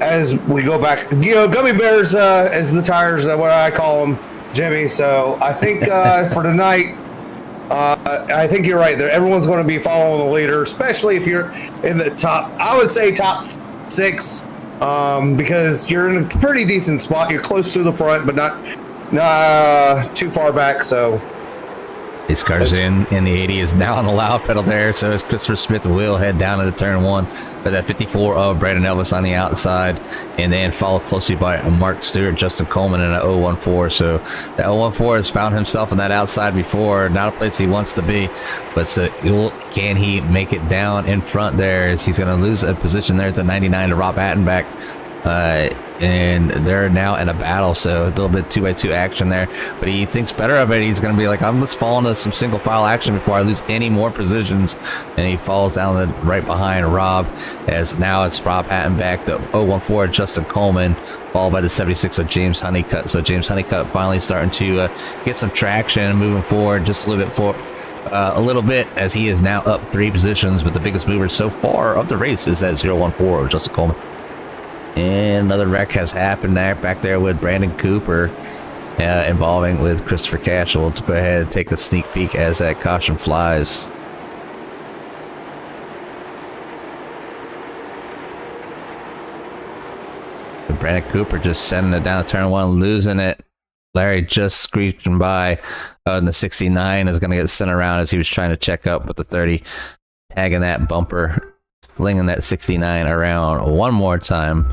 as we go back, gummy bears as the tires, what I call them, Jimmy. So I think for tonight, I think you're right there. Everyone's going to be following the leader, especially if you're in the top. I would say top 6, because you're in a pretty decent spot. You're close to the front, but not too far back. So. His car's in the 80 is now on the loud pedal there, so as Christopher Smith will head down into turn 1 for that 54 of Brandon Elvis on the outside, and then followed closely by Mark Stewart, Justin Coleman in an 014. So that 014 has found himself on that outside before, not a place he wants to be, but can he make it down in front there, as he's going to lose a position there at the 99 to Rob Attenback. And they're now in a battle, so a little bit 2x2 action there, but he thinks better of it. He's going to be like, let's fall into some single file action before I lose any more positions, and he falls down right behind Rob, as now it's Rob Hattenback, the 014 Justin Coleman, followed by the 76 of James Honeycutt. So James Honeycutt finally starting to get some traction and moving forward just a little bit as he is now up 3 positions, but the biggest mover so far of the race is that 014 of Justin Coleman. And another wreck has happened back there with Brandon Cooper involving with Christopher Cash. We'll go ahead and take a sneak peek as that caution flies. And Brandon Cooper just sending it down turn 1, losing it. Larry just screeching by, and the 69 is going to get sent around as he was trying to check up with the 30, tagging that bumper, slinging that 69 around one more time,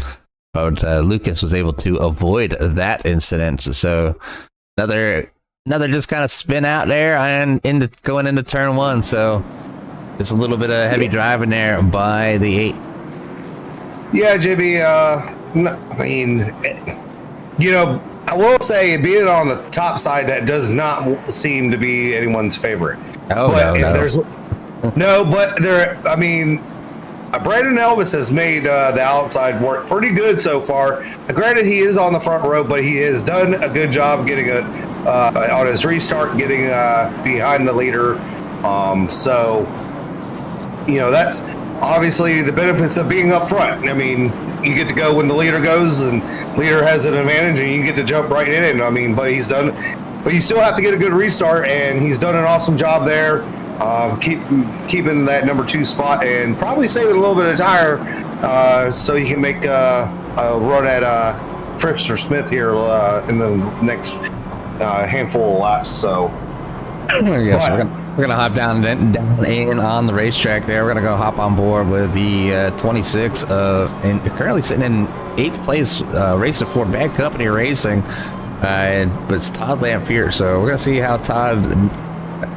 but Lucas was able to avoid that incident. So another just kind of spin out there and going into turn 1. So just a little bit of heavy driving there by the 8. Yeah, Jimmy. I mean, I will say, being on the top side, that does not seem to be anyone's favorite. Oh, but no. There's no, but there. I mean, Brandon Elvis has made the outside work pretty good so far. Granted, he is on the front row, but he has done a good job getting on his restart, getting behind the leader. So, that's obviously the benefits of being up front. I mean, you get to go when the leader goes, and leader has an advantage, and you get to jump right in. I mean, but you still have to get a good restart, and he's done an awesome job there. Keeping that number 2 spot and probably saving a little bit of tire so he can make a run at Fritz or Smith here in the next handful of laps. So, yes, we're gonna hop down in on the racetrack there. We're gonna go hop on board with the 26 and currently sitting in 8th place, racing for Bad Company Racing, but it's Todd Lamphere. So we're gonna see how Todd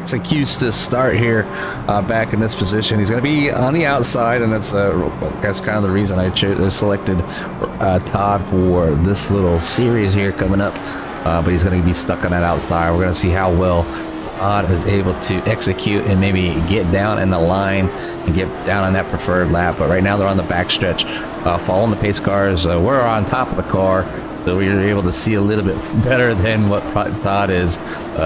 executes this start here back in this position. He's going to be on the outside, and that's kind of the reason I selected Todd for this little series here coming up, but he's going to be stuck on that outside. We're going to see how well Todd is able to execute and maybe get down in the line and get down on that preferred lap. But right now they're on the backstretch, following the pace cars. We're on top of the car, so we are able to see a little bit better than what Todd is.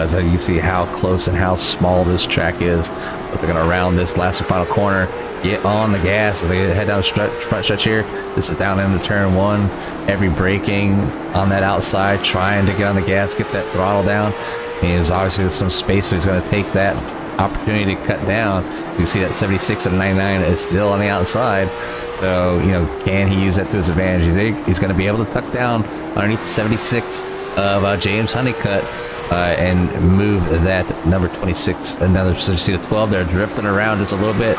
So you can see how close and how small this track is. But they're going to round this last and final corner, get on the gas as they head down the front stretch here. This is down into turn 1. Every braking on that outside, trying to get on the gas, get that throttle down. There's obviously some space, so he's going to take that opportunity to cut down. So you see that 76 and 99 is still on the outside. So, can he use that to his advantage? He's going to be able to tuck down underneath the 76 of James Honeycutt and move that number 26 so you see the 12 there drifting around just a little bit.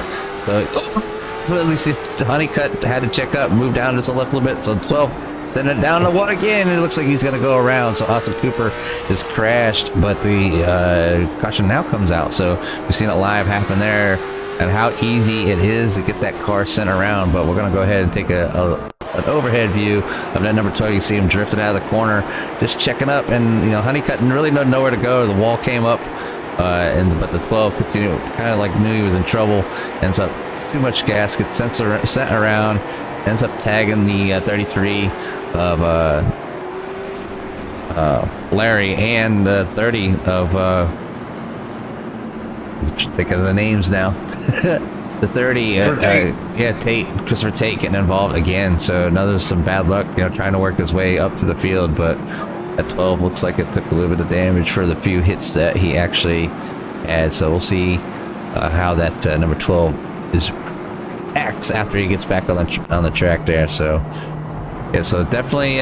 So at least Honeycutt had to check up, move down just a little bit. So 12 sending it down to 1 again. It looks like he's going to go around. So Austin Cooper is crashed, but the caution now comes out. So we've seen it live happen there, and how easy it is to get that car sent around. But we're going to go ahead and take an overhead view of that number 12. You see him drifting out of the corner, just checking up, and Honeycutt really didn't know where to go. The wall came up, but the 12 continued, kind of like knew he was in trouble. Ends up too much gas, gets sent around, ends up tagging the 33 of Larry and the 30 of think of the names now. The 30, Tate, Christopher Tate getting involved again. So some bad luck, trying to work his way up to the field. But at 12, looks like it took a little bit of damage for the few hits that he actually had. So we'll see how that number 12 acts after he gets back on the track there. So so definitely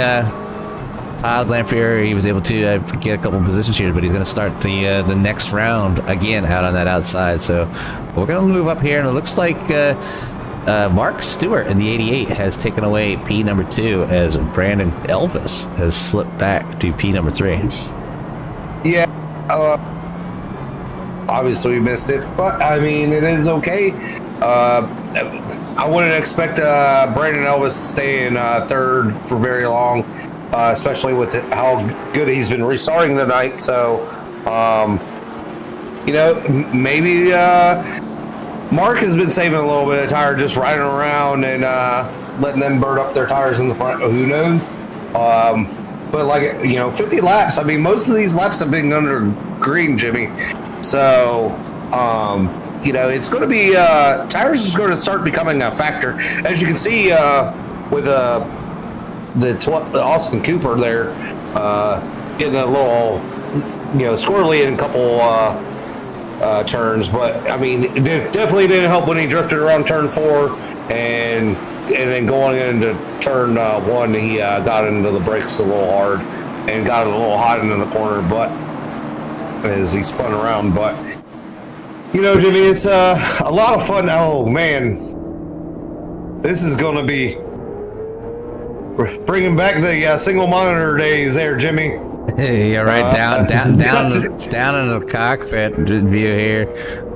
Todd Lamphere, he was able to get a couple of positions here, but he's going to start the next round again out on that outside. So we're going to move up here, and it looks like Mark Stewart in the 88 has taken away P number 2 as Brandon Elvis has slipped back to P number 3. Yeah, obviously we missed it, but I mean, it is okay. I wouldn't expect Brandon Elvis to stay in 3rd for very long, especially with how good he's been restarting tonight. So, maybe Mark has been saving a little bit of tire, just riding around and letting them burn up their tires in the front. Who knows? But 50 laps. I mean, most of these laps have been under green, Jimmy. So, it's going to be tires is going to start becoming a factor, as you can see with the Austin Cooper there, getting a little squirrely in a couple turns. But I mean, it definitely didn't help when he drifted around turn 4 and then going into turn 1, he got into the brakes a little hard and got a little hot into the corner, but as he spun around. But Jimmy, it's a lot of fun. Oh man, this is going to be bringing back the single monitor days there, Jimmy. Yeah, right down into the cockpit view here,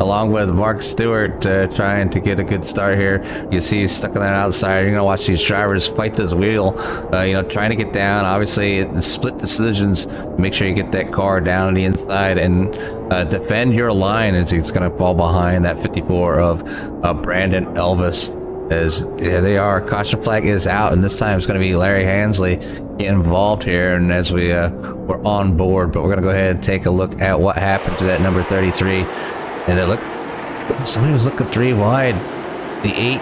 along with Mark Stewart trying to get a good start here. You see he's stuck on that outside. You're gonna watch these drivers fight this wheel, trying to get down. Obviously, the split decisions. Make sure you get that car down on the inside and defend your line as he's gonna fall behind that 54 of Brandon Elvis. as yeah, they are. Caution flag is out, and this time it's going to be Larry Hansley getting involved here. And as we're on board, but we're going to go ahead and take a look at what happened to that number 33. And it looked, somebody was looking 3 wide. The 8,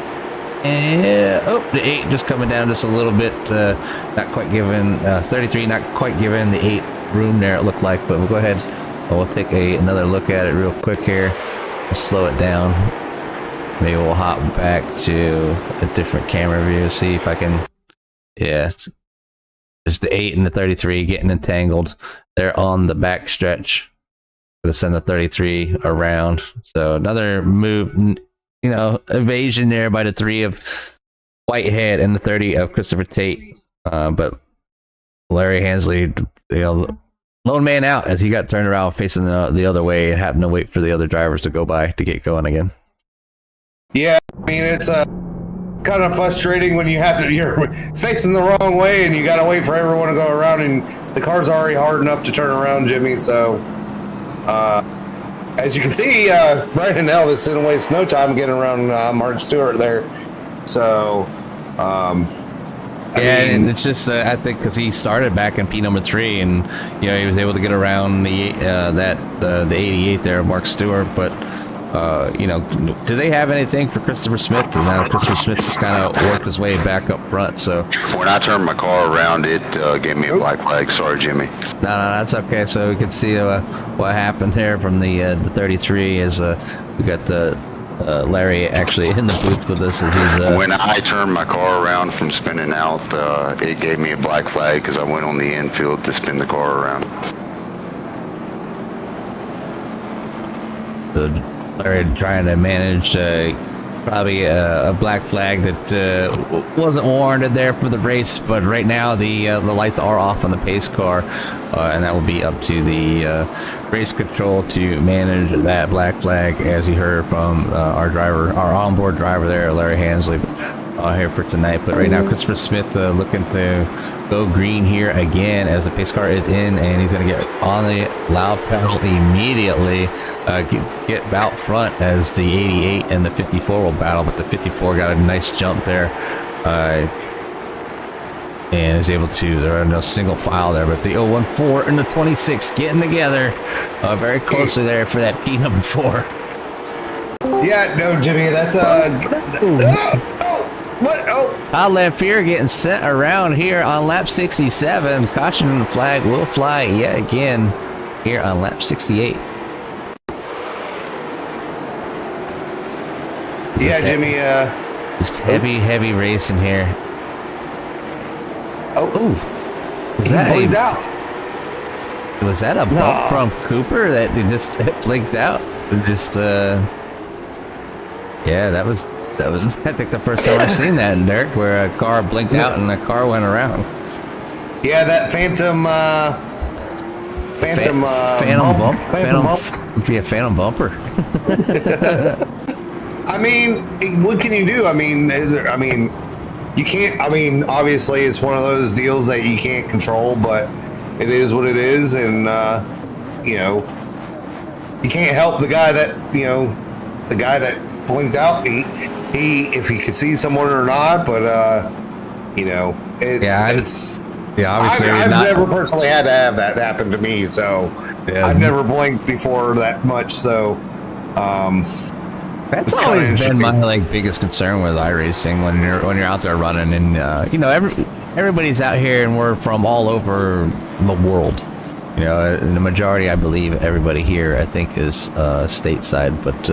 and the 8 just coming down just a little bit, not quite giving 33, not quite giving the 8 room there. It looked like, but we'll go ahead. We'll take another look at it real quick here. We'll slow it down. Maybe we'll hop back to a different camera view, see if I can. Yeah, there's the 8 and the 33 getting entangled. They're on the back stretch. Gonna send the 33 around. So another move, you know, evasion there by the 3 of Whitehead and the 30 of Christopher Tate. But Larry Hansley, you know, lone man out as he got turned around facing the other way and having to wait for the other drivers to go by to get going again. Yeah, I mean, it's kind of frustrating when you're facing the wrong way and you got to wait for everyone to go around, and the car's already hard enough to turn around, Jimmy. So, as you can see, Brandon Elvis didn't waste no time getting around Martin Stewart there. So, yeah, and it's just I think because he started back in P number 3, and you know he was able to get around the 88 there, Mark Stewart. But you know, do they have anything for Christopher Smith? And now Christopher Smith's kind of worked his way back up front. So when I turned my car around, it gave me a black flag. Sorry, Jimmy. No, that's okay. So we can see what happened there from the 33 is we got the. Larry actually in the booth with us as he's when I turned my car around from spinning out, it gave me a black flag because I went on the infield to spin the car around. Larry trying to manage probably a black flag that wasn't warranted there for the race, but right now the lights are off on the pace car, and that will be up to the race control to manage that black flag, as you heard from our onboard driver there, Larry Hansley, here for tonight. But right now Christopher Smith looking to go green here again as the pace car is in, and he's going to get on the loud pedal immediately, get out front as the 88 and the 54 will battle, but the 54 got a nice jump there, and is able to, there are no single file there, but the 014 and the 26 getting together very closely there for that P number 4. yeah, no, Jimmy, that's what? Oh, Todd Lamphere getting sent around here on lap 67. Caution flag will fly yet again here on lap 68. yeah, Jimmy. Just heavy racing here. Was that a bump from Cooper that he just blinked out? Just yeah, that was I think the first time I've seen that, Derek, where a car blinked out and a car went around. Yeah, that phantom bumper. I mean, what can you do? I mean, you can't. I mean, obviously, it's one of those deals that you can't control, but it is what it is, and you know, you can't help the guy that blinked out. He if he could see someone or not, but you know, it's obviously I've never personally had to have that happen to me, so I've never blinked before that much, so that's always been my biggest concern with iRacing when you're out there running, and you know, everybody's out here and we're from all over the world. You know, and the majority, I believe, everybody here I think is stateside, but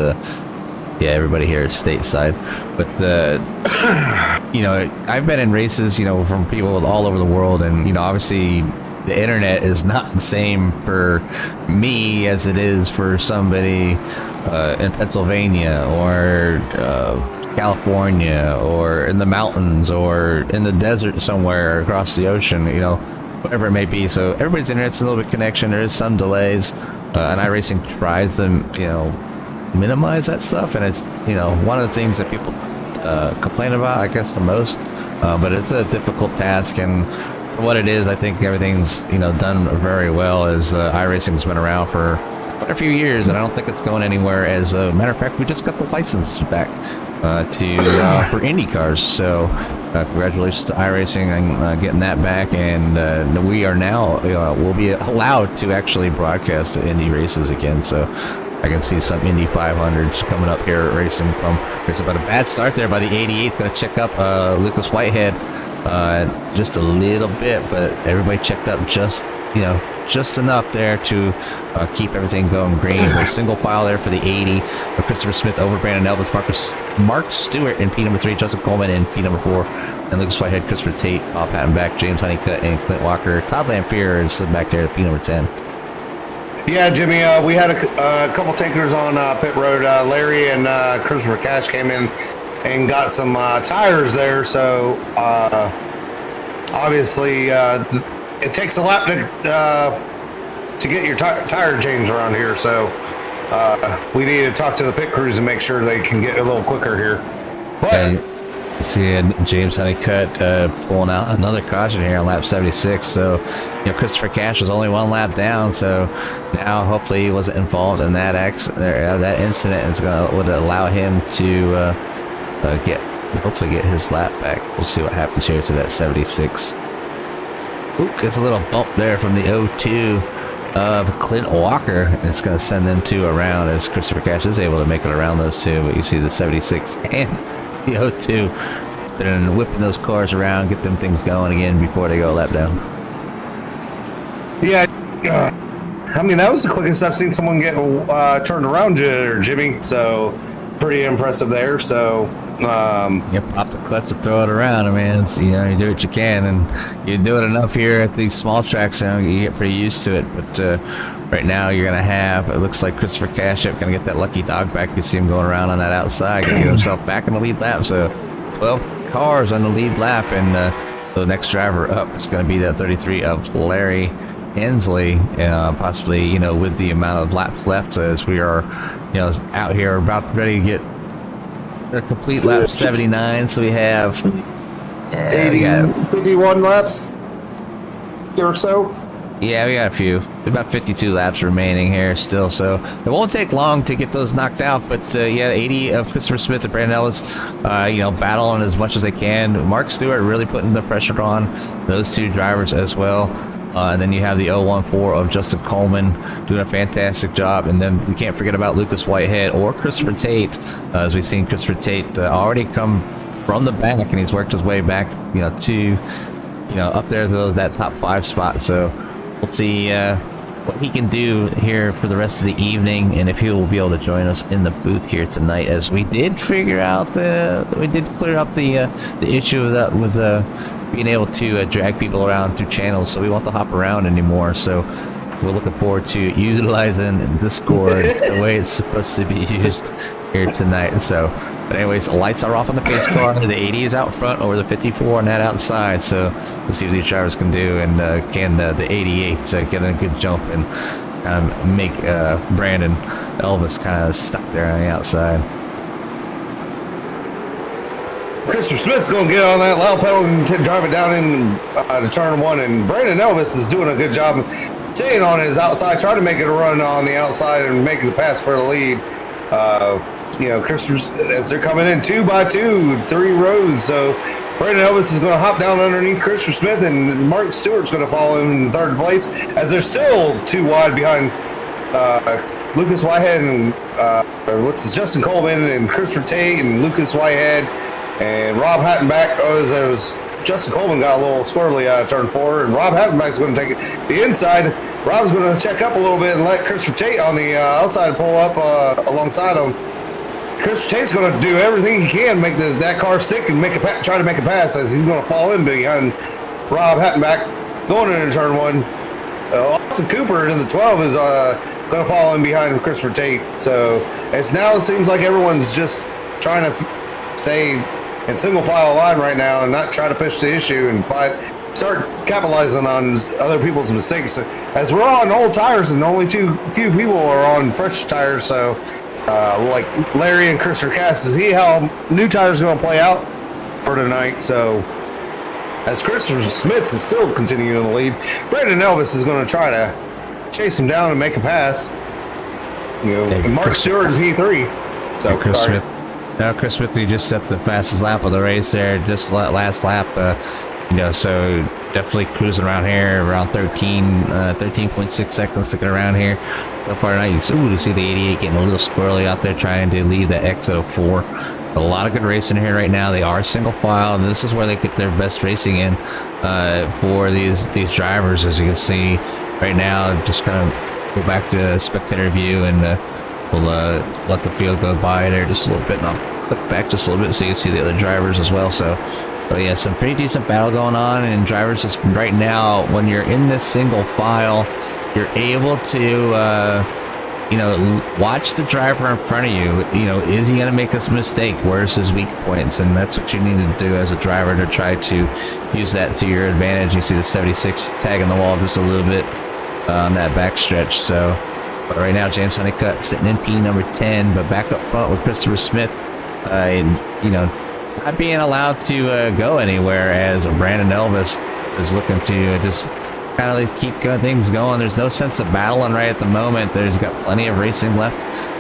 yeah, everybody here is stateside. But you know, I've been in races, you know, from people all over the world, and you know, obviously the internet is not the same for me as it is for somebody in Pennsylvania or California or in the mountains or in the desert somewhere across the ocean, you know, whatever it may be. So everybody's internet's a little bit connection. There is some delays, and iRacing tries to, you know, minimize that stuff, and it's, you know, one of the things that people complain about, I guess, the most, but it's a difficult task, and for what it is, I think everything's, you know, done very well, as iRacing's been around for quite a few years, and I don't think it's going anywhere. As a matter of fact, we just got the license back for Indy cars. So congratulations to iRacing on getting that back, and we are now will be allowed to actually broadcast the Indy races again. So I can see some Indy 500s coming up here racing from. There's about a bad start there by the 88th. Going to check up Lucas Whitehead just a little bit, but everybody checked up just enough there to keep everything going green. A single file there for the 80. Christopher Smith over Brandon Elvis, Mark Stewart in P number 3, Justin Coleman in P number 4, and Lucas Whitehead, Christopher Tate, Bob Hattenback, James Honeycutt, and Clint Walker. Todd Lamphere is sitting back there at P number 10. Yeah, Jimmy, we had a couple takers on pit road. Larry and Christopher Cash came in and got some tires there. So obviously it takes a lap to get your tire changed around here. So we need to talk to the pit crews and make sure they can get a little quicker here. But see James Honeycutt pulling out another caution here on lap 76. So Christopher Cash was only one lap down, so now hopefully he wasn't involved in that that incident is would allow him to hopefully get his lap back. We'll see what happens here to that 76. Ooh, gets a little bump there from the 02 of Clint Walker. It's going to send them two around as Christopher Cash is able to make it around those two, but you see the 76 and the 02 they're whipping those cars around, get them things going again before they go a lap down. Yeah, I mean, that was the quickest I've seen someone get turned around, Jimmy, so pretty impressive there. So you pop the clutch and throw it around. I mean, it's, you do what you can, and you do it enough here at these small tracks, you get pretty used to it. But right now you're going to have, it looks like Christopher Cashup going to get that lucky dog back. You see him going around on that outside, going to get himself back in the lead lap. So 12 cars on the lead lap, and so the next driver up is going to be that 33 of Larry Hensley, possibly, with the amount of laps left as we are, out here about ready to get a complete lap 79. So we have 51 laps or so. Yeah, we got a few. About 52 laps remaining here still, so it won't take long to get those knocked out. But 80 of Christopher Smith and Brandon Ellis, battling as much as they can. Mark Stewart really putting the pressure on those two drivers as well. And then you have the 014 of Justin Coleman doing a fantastic job. And then we can't forget about Lucas Whitehead or Christopher Tate, as we've seen Christopher Tate already come from the back, and he's worked his way back, to, up there to that top 5 spot. So we'll see what he can do here for the rest of the evening, and if he will be able to join us in the booth here tonight, as we did figure out we did clear up the issue with being able to drag people around through channels, so we won't have to hop around anymore. So we're looking forward to utilizing Discord the way it's supposed to be used here tonight. So, but anyways, the lights are off on the pace car. The 80 is out front over the 54 on that outside. So we'll see what these drivers can do, and can the 88 get a good jump and make Brandon Elvis kind of stuck there on the outside. Christopher Smith's going to get on that loud pedal and drive it down in to turn 1, and Brandon Elvis is doing a good job staying on his outside, trying to make it a run on the outside and make the pass for the lead. Christopher, as they're coming in 2 by 2, 3 rows, so Brandon Elvis is going to hop down underneath Christopher Smith, and Mark Stewart's going to follow him in 3rd place, as they're still too wide behind Lucas Whitehead and Justin Coleman and Christopher Tate and Lucas Whitehead and Rob Hattenback. Justin Coleman got a little squirrely out of turn 4, and Rob Hattenback's going to take it the inside. Rob's going to check up a little bit and let Christopher Tate on the outside pull up alongside him. Christopher Tate's going to do everything he can, make that car stick and try to make a pass, as he's going to fall in behind Rob Hattenback going into turn 1. Austin Cooper in the 12 is going to fall in behind Christopher Tate. So it seems like everyone's just trying to stay in single file line right now and not try to push the issue and start capitalizing on other people's mistakes. As we're on old tires and only few people are on fresh tires, so like Larry and Christopher Cass, see how new tires going to play out for tonight. So as Christopher Smith is still continuing in the lead, Brandon Elvis is going to try to chase him down and make a pass. And Mark Stewart is P3. So Chris Smith. Chris Smithy just set the fastest lap of the race there, just last lap. So definitely cruising around here, around 13.6 seconds sticking around here so far tonight. You see the 88 getting a little squirrely out there, trying to leave the exit of 4. A lot of good racing here right now. They are single file, and this is where they get their best racing in for these drivers. As you can see right now, just kind of go back to spectator view, and we'll let the field go by there just a little bit, and I'll click back just a little bit so you can see the other drivers as well. So yeah, some pretty decent battle going on, and drivers just right now, when you're in this single file, you're able to watch the driver in front of you. Is he going to make this mistake? Where's his weak points? And that's what you need to do as a driver, to try to use that to your advantage. You see the 76 tagging the wall just a little bit on that backstretch. So, but right now, James Honeycutt sitting in P number 10, but back up front with Christopher Smith, not being allowed to go anywhere, as Brandon Elvis is looking to just kind of keep things going. There's no sense of battling right at the moment. There's got plenty of racing left.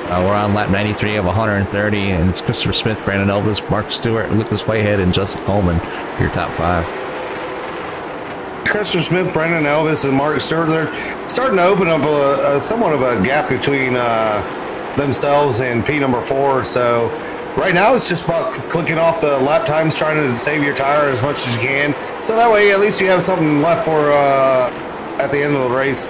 We're on lap 93 of 130, and it's Christopher Smith, Brandon Elvis, Mark Stewart, Lucas Whitehead, and Justin Coleman, your top 5. Christopher Smith, Brandon Elvis, and Mark Stewart, they're starting to open up somewhat of a gap between themselves and P number 4. So right now it's just about clicking off the lap times, trying to save your tire as much as you can. So that way at least you have something left for at the end of the race.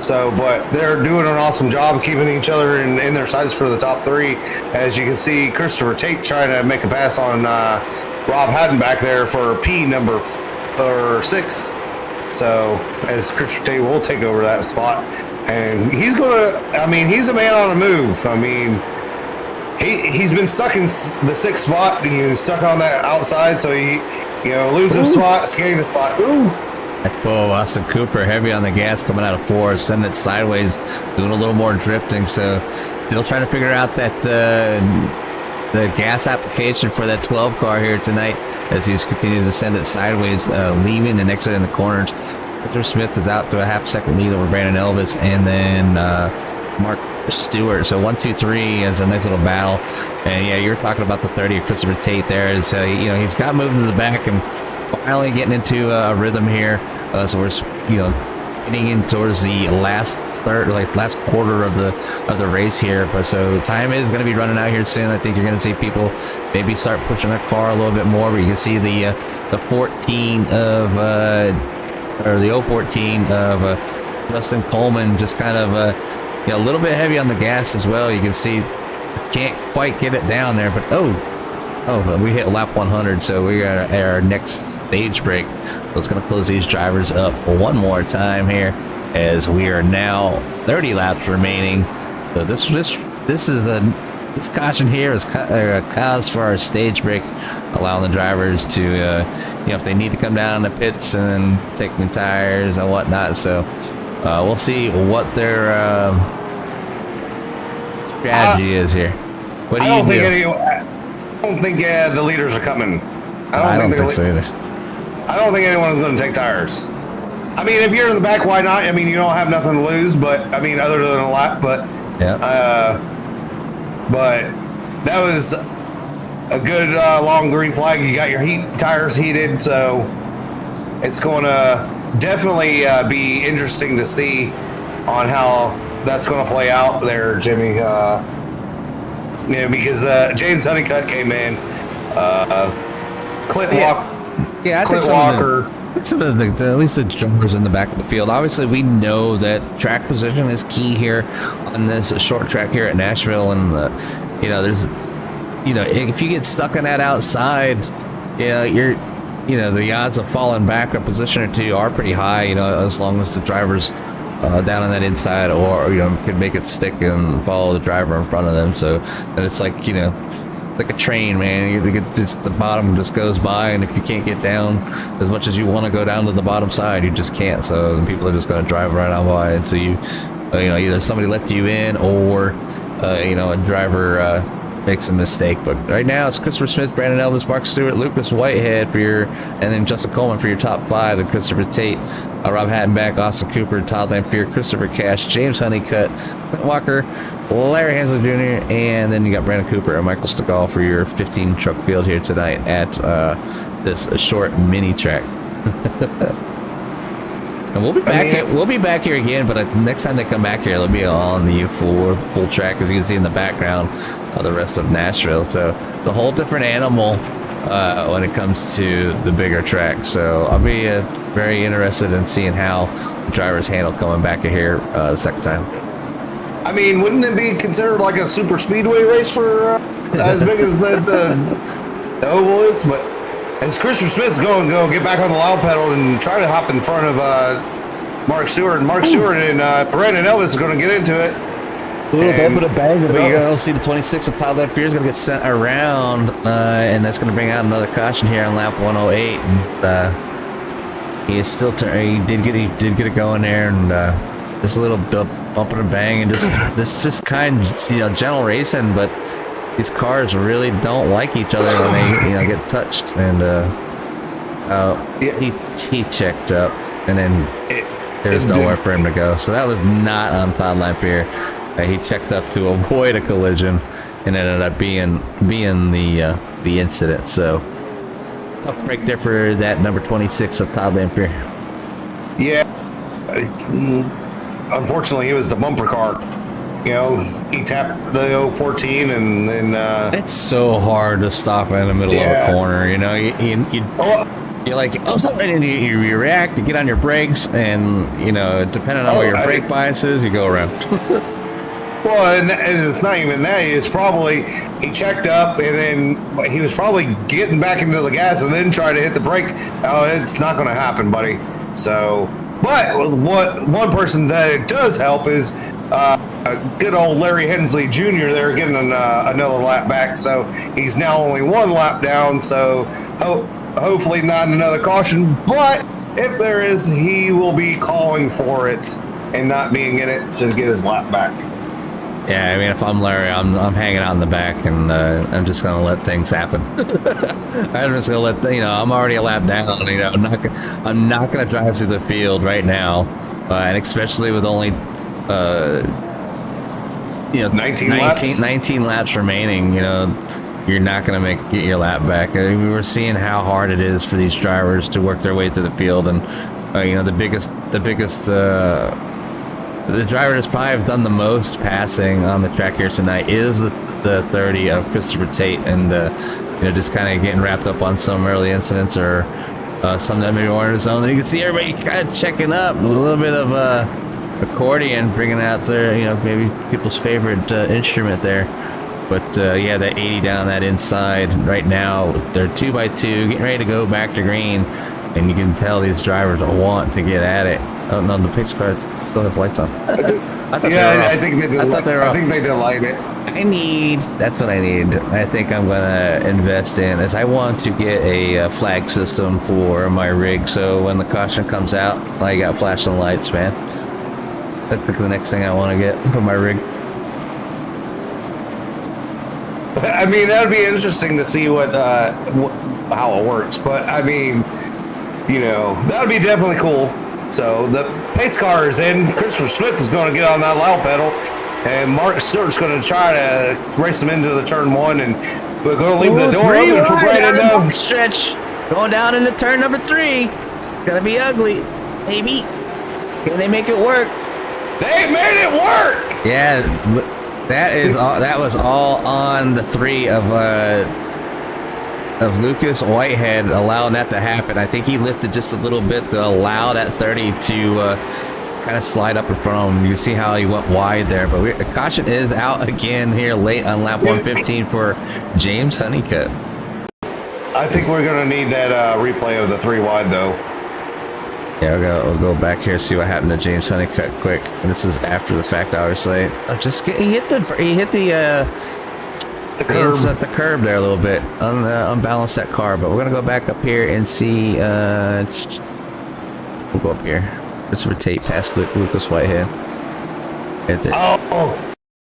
So, but they're doing an awesome job keeping each other in their sights for the top 3. As you can see, Christopher Tate trying to make a pass on Rob Haddon back there for P number 6. So as Christopher Tate will take over that spot, and he's a man on a move. He's been stuck in the 6th spot. He's stuck on that outside, so he loses a spot, scaling the spot. Ooh. Austin Cooper heavy on the gas coming out of 4, sending it sideways, doing a little more drifting. So still trying to figure out that the gas application for that 12 car here tonight, as he's continuing to send it sideways, leaving and exiting the corners. Victor Smith is out to a half-second lead over Brandon Elvis, and then Mark Stewart. So 1, 2, 3 is a nice little battle. And yeah, you're talking about the 30 of Christopher Tate there. Is he's got moving to the back and finally getting into a rhythm here. So we're getting in towards the last quarter of the race here. But so time is going to be running out here soon. I think you're going to see people maybe start pushing their car a little bit more. But you can see the 14 of the 014 of Justin Coleman just kind of a little bit heavy on the gas as well. You can see can't quite get it down there, but we hit lap 100, so we are at our next stage break. So it's going to close these drivers up one more time here, as we are now 30 laps remaining. So this caution here is a cause for our stage break, allowing the drivers to if they need to come down the pits and take new tires and whatnot. So we'll see what their strategy is here. What do you do? I don't think the leaders are coming. I don't think so either. I don't think anyone's going to take tires. If you're in the back, why not? You don't have nothing to lose, but other than a lap. But yeah. But that was a good long green flag. You got your tires heated, so it's going to definitely be interesting to see on how that's going to play out there, Jimmy. Because James Honeycutt came in, Clint Walker. Yeah, I think some of the at least the jumpers in the back of the field. Obviously, we know that track position is key here on this short track here at Nashville, and there's if you get stuck in that outside, you're the odds of falling back a position or two are pretty high. As long as the driver's down on that inside, or could make it stick and follow the driver in front of them. So then it's like a train, man. The bottom just goes by, and if you can't get down as much as you want to go down to the bottom side, you just can't. So people are just going to drive right on by, and so either somebody lets you in, or a driver makes a mistake. But right now it's Christopher Smith, Brandon Elvis, Mark Stewart, Lucas Whitehead and then Justin Coleman for your top 5, and Christopher Tate, Rob Hattenback, Austin Cooper, Todd Lamphere, Christopher Cash, James Honeycutt, Clint Walker, Larry Hansel Jr., and then you got Brandon Cooper and Michael Stegall for your 15 truck field here tonight at this short mini track. And we'll be back here. We'll be back here again, but next time they come back here, it'll be on the full track, as you can see in the background of the rest of Nashville. So it's a whole different animal when it comes to the bigger track. So I'll be very interested in seeing how drivers handle coming back here the second time. I mean, wouldn't it be considered like a super speedway race for as big as the oval is? But as Christopher Smith's going to go get back on the loud pedal and try to hop in front of Mark Stewart. And Mark Stewart and Brandon Elvis are going to get into it. A little bit of a bang. But you're going to see the 26 of Todd Lampier is going to get sent around, and that's going to bring out another caution here on lap 108. And he is still he did get it going there, and just a little bumping and bang, and this just kind of gentle racing, but these cars really don't like each other when they get touched. And he checked up, and then there's nowhere for him to go. So that was not on Todd Lampier. He checked up to avoid a collision, and ended up being the incident. So tough break there for that number 26 of Todd Lampier. Yeah. Unfortunately, it was the bumper car. He tapped the 014, and then it's so hard to stop in the middle of a corner. You're like, and you react, you get on your brakes, and depending on what your brake bias is, you go around. Well, and it's not even that. It's probably he checked up, and then he was probably getting back into the gas, and then trying to hit the brake. Oh, it's not going to happen, buddy. So. But what one person that it does help is good old Larry Hensley Jr. there getting another lap back. So he's now only one lap down. So hopefully not another caution. But if there is, he will be calling for it and not being in it to get his lap back. Yeah, I mean, if I'm Larry, I'm hanging out in the back, and I'm just gonna let things happen. I'm just gonna let I'm already a lap down. I'm not gonna drive through the field right now, and especially with only 19 laps remaining. You're not gonna get your lap back. I mean, we're seeing how hard it is for these drivers to work their way through the field, and the biggest. The driver that's probably done the most passing on the track here tonight is the 30 of Christopher Tate, and just kind of getting wrapped up on some early incidents or some that maybe weren't his own. And you can see everybody kind of checking up, a little bit of accordion, bringing out their maybe people's favorite instrument there. But that 80 down that inside right now, they're 2x2, getting ready to go back to green, and you can tell these drivers want to get at it. Oh no, the pace car still has lights on. I think they did. I think they did light it. That's what I need. I think I'm gonna invest in is I want to get a flag system for my rig, so when the caution comes out, I got flashing lights, man. That's the next thing I want to get for my rig. I mean, that would be interesting to see how it works. But I mean, that would be definitely cool. So the pace car is in. Christopher Smith is going to get on that loud pedal, and Mark Stewart's going to try to race him into the turn one, and we're going to leave the door open for Brandon. Stretch going down into turn number 3. Gonna be ugly, maybe. Can they make it work? They made it work. Yeah, that was all on the 3 of Lucas Whitehead, allowing that to happen. I think he lifted just a little bit to allow that 30 to kind of slide up in front of him. You see how he went wide there, but caution is out again here late on lap 115 for James Honeycutt. I think we're going to need that replay of the 3 wide though. Yeah, we'll go back here, see what happened to James Honeycutt quick. And this is after the fact, obviously. He hit the curb. He hit the curb there a little bit, unbalanced that car. But we're gonna go back up here and see. We'll go up here. Christopher Tate past Lucas Whitehead.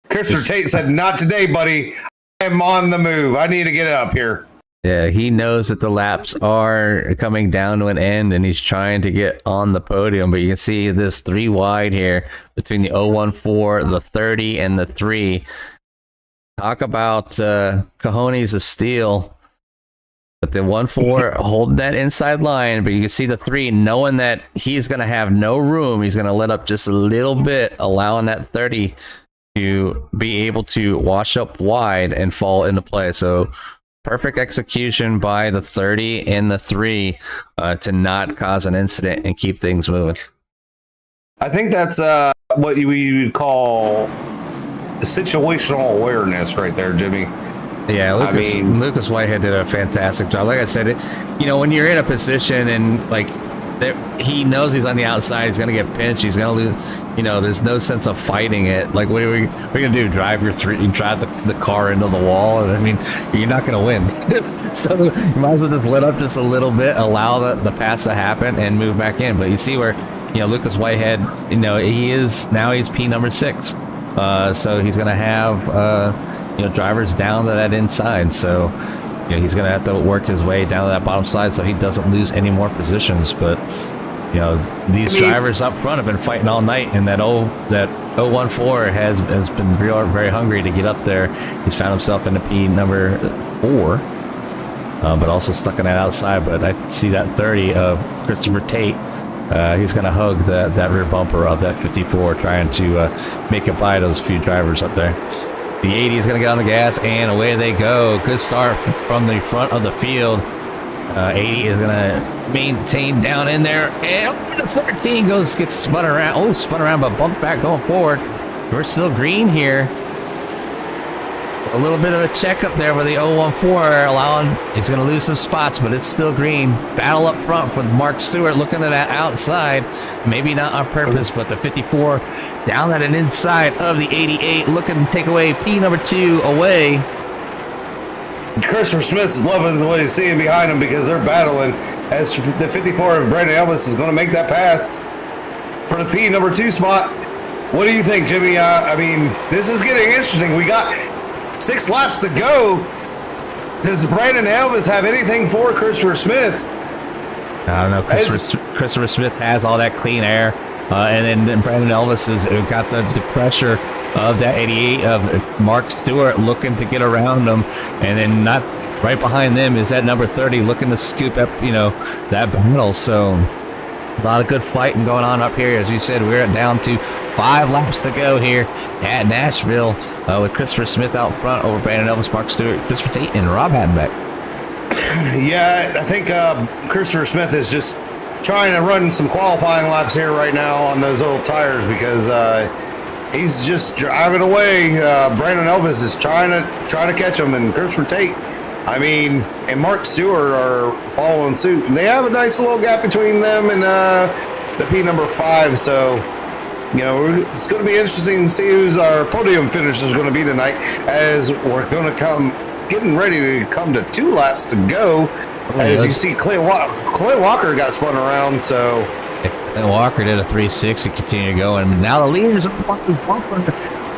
Christopher Tate said, "Not today, buddy. I'm on the move. I need to get up here." Yeah, he knows that the laps are coming down to an end, and he's trying to get on the podium. But you can see this 3 wide here between the 014, the 30, and the 3. Talk about cojones of steel. But the 1-4 holding that inside line, but you can see the 3 knowing that he's going to have no room. He's going to let up just a little bit, allowing that 30 to be able to wash up wide and fall into play. So perfect execution by the 30 and the 3 to not cause an incident and keep things moving. I think that's what we would call situational awareness right there, Jimmy. Yeah, Lucas Whitehead did a fantastic job. Like I said, when you're in a position and like he knows he's on the outside, he's going to get pinched, he's going to lose. There's no sense of fighting it. Like, what are we going to do? Drive the car into the wall? I mean, you're not going to win. So you might as well just let up just a little bit, allow the pass to happen, and move back in. But you see where Lucas Whitehead, he's P number 6, so he's going to have. Drivers down to that inside, so he's going to have to work his way down to that bottom side so he doesn't lose any more positions. But these drivers up front have been fighting all night, and that 014 has been very, very hungry to get up there. He's found himself in the P number 4, but also stuck on that outside. But I see that 30 of Christopher Tate. He's going to hug that rear bumper of that 54, trying to make it by those few drivers up there. The 80 is going to get on the gas, and away they go. Good start from the front of the field. 80 is going to maintain down in there, and over the 14 gets spun around. Oh, spun around, but bumped back going forward. We're still green here. A little bit of a check up there with the 014, allowing it's going to lose some spots, but it's still green. Battle up front with Mark Stewart looking at that outside. Maybe not on purpose, but the 54 down at an inside of the 88, looking to take away P number 2 away. Christopher Smith's loving what he's seeing behind him because they're battling. As the 54 of Brandon Elvis is going to make that pass for the P number 2 spot. What do you think, Jimmy? I mean, this is getting interesting. We got 6 laps to go. Does Brandon Elvis have anything for Christopher Smith? I don't know. Christopher Smith has all that clean air, and then Brandon Elvis has got the pressure of that 88 of Mark Stewart looking to get around him, and then not right behind them is that number 30 looking to scoop up, that battle. So a lot of good fighting going on up here. As you said, we're down to 5 laps to go here at Nashville with Christopher Smith out front over Brandon Elvis, Mark Stewart, Christopher Tate, and Rob Hattenbeck. Yeah, I think Christopher Smith is just trying to run some qualifying laps here right now on those old tires because he's just driving away. Brandon Elvis is trying to catch him, and Christopher Tate, and Mark Stewart are following suit. And they have a nice little gap between them and the P number 5. So, it's going to be interesting to see who's our podium finish is going to be tonight, as we're going to getting ready to come to 2 laps to go. As you see, Clint Walker got spun around. So Clint Walker did a 3.6 and continued going. And now the leaders are bumper.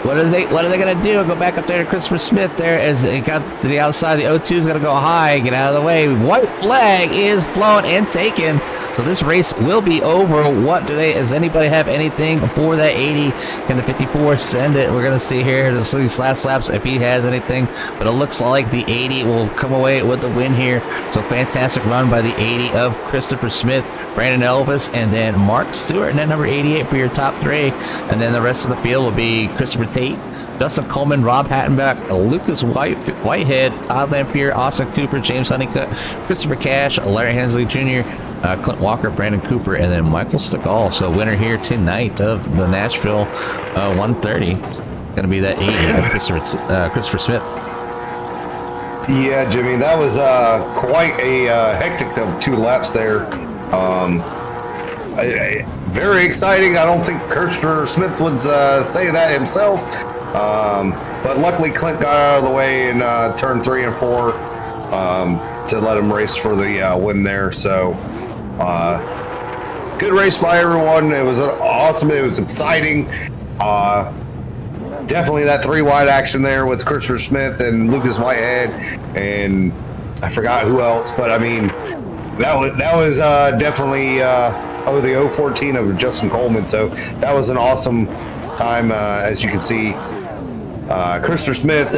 What are they going to do? Go back up there to Christopher Smith there as it got to the outside. The 02 is going to go high, get out of the way. White flag is flown and taken. So this race will be over. Does anybody have anything for that 80? Can the 54 send it? We're going to see here these last laps if he has anything. But it looks like the 80 will come away with the win here. So fantastic run by the 80 of Christopher Smith, Brandon Elvis, and then Mark Stewart. And then number 88 for your top 3. And then the rest of the field will be Christopher Tate, Dustin Coleman, Rob Hattenbeck, Lucas Whitehead, Todd Lampier, Austin Cooper, James Honeycutt, Christopher Cash, Larry Hensley Jr., Clint Walker, Brandon Cooper, and then Michael Stegall. So winner here tonight of the Nashville 130 going to be that 80 Christopher Smith. Yeah, Jimmy, that was quite a hectic of 2 laps there. Very exciting. I don't think Christopher Smith would say that himself. But luckily Clint got out of the way in turn 3 and 4 to let him race for the win there. So good race by everyone. It was awesome. It was exciting. Definitely that 3 wide action there with Christopher Smith and Lucas Whitehead, and I forgot who else, but I mean, that was definitely the 014 of Justin Coleman. So that was an awesome time, as you can see. Christopher Smith,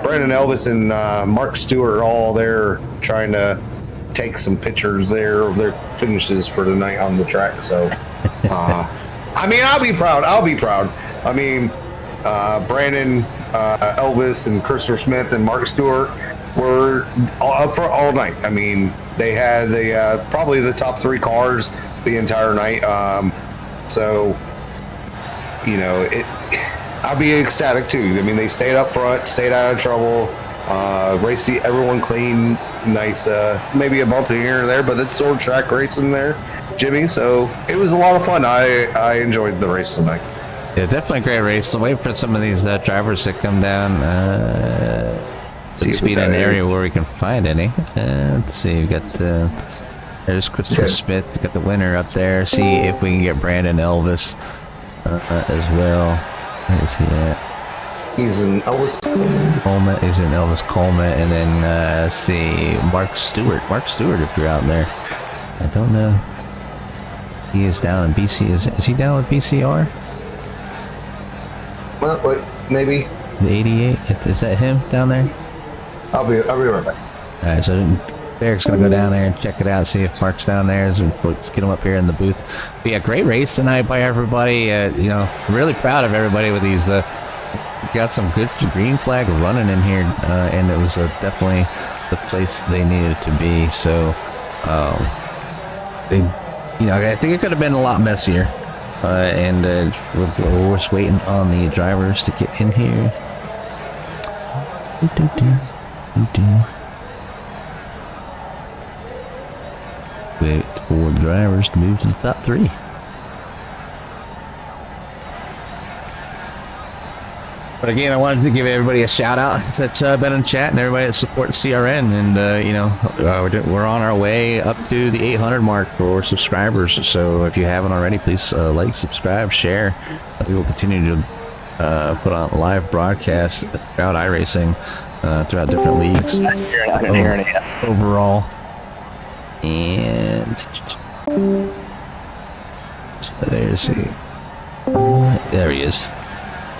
Brandon Elvis, and Mark Stewart are all there trying to take some pictures there of their finishes for the night on the track. So, I mean, I'll be proud. I mean, Brandon, Elvis, and Christopher Smith and Mark Stewart were up for all night. I mean, they had probably the top 3 cars the entire night. So, you know, I'll be ecstatic too. I mean, they stayed up front, stayed out of trouble, raced everyone clean, nice. Maybe a bump here or there, but it's sword track racing there, Jimmy. So it was a lot of fun. I enjoyed the race tonight. Yeah, definitely a great race. So wait for some of these drivers to come down. Speed in an area where we can find any. Let's see. We got there's Christopher Smith. We got the winner up there. See if we can get Brandon Elvis as well. Where is he at? He's in Elvis Coleman. He's in Elvis Coleman, and then let's see Mark Stewart. Mark Stewart, if you're out there, I don't know. He is down in BC. Is he down with BCR? Well, wait, maybe The 88. Is that him down there? I'll be right back. All right, so Derek's gonna go down there and check it out, see if Mark's down there. So let's get him up here in the booth. But yeah, great race tonight by everybody. You know, really proud of everybody with these. Got some good green flag running in here, and it was definitely the place they needed to be. So, I think it could have been a lot messier. And we're just waiting on the drivers to get in here. Wait for the drivers to move to the top 3. But again, I wanted to give everybody a shout out that's been in chat and everybody that supports CRN. And, we're on our way up to the 800 mark for subscribers. So if you haven't already, please like, subscribe, share. We will continue to put on live broadcasts throughout iRacing, throughout different leagues. Overall. And there's he. There he is.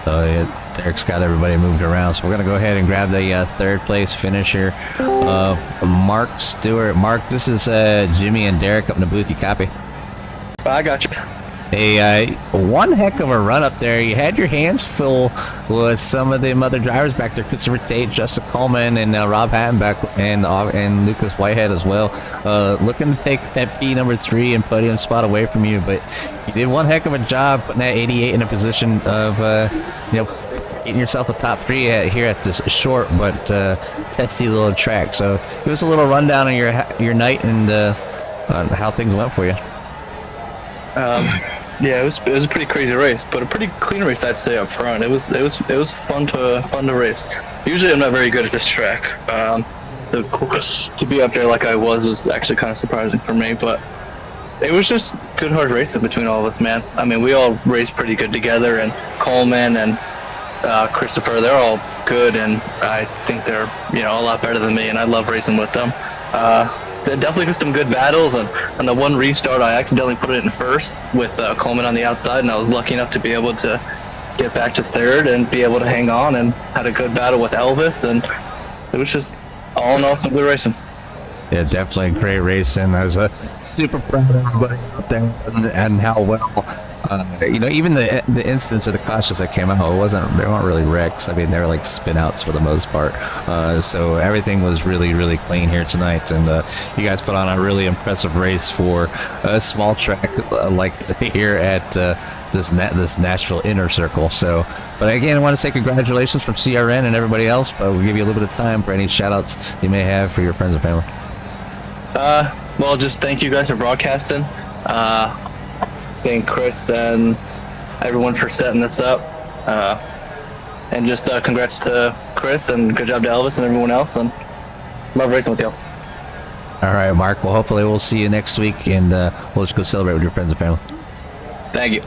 So yeah, Derek's got everybody moved around. So we're gonna go ahead and grab the third place finisher, Mark Stewart. Mark, this is Jimmy and Derek up in the booth. You copy? I got you. Hey, one heck of a run up there. You had your hands full with some of the other drivers back there, Christopher Tate, Justin Coleman, and Rob Hattenbeck, and Lucas Whitehead as well. Looking to take that P number 3 and podium spot away from you, but you did one heck of a job putting that 88 in a position of, getting yourself a top 3 here at this short but testy little track. So give us a little rundown of your night and on how things went for you. Yeah, it was a pretty crazy race, but a pretty clean race, I'd say, up front. It was fun to race. Usually, I'm not very good at this track. To be up there like I was actually kind of surprising for me, but it was just good hard racing between all of us, man. I mean, we all raced pretty good together, and Coleman and Christopher, they're all good, and I think they're a lot better than me, and I love racing with them. Definitely was some good battles, and on the one restart I accidentally put it in first with Coleman on the outside, and I was lucky enough to be able to get back to third and be able to hang on, and had a good battle with Elvis, and it was just all in all some good racing. Yeah, definitely great racing. I was super proud of everybody out there and how well. Even the instance of the cautions that came out, they weren't really wrecks. I mean, they were like spin outs for the most part. So everything was really, really clean here tonight. And you guys put on a really impressive race for a small track like here at this Nashville Inner Circle. So, but again, I want to say congratulations from CRN and everybody else. But we'll give you a little bit of time for any shout outs you may have for your friends and family. Well, just thank you guys for broadcasting. Thank Chris and everyone for setting this up, and just congrats to Chris and good job to Elvis and everyone else, and love racing with y'all. All right, Mark, well hopefully we'll see you next week, and we'll just go celebrate with your friends and family. Thank you.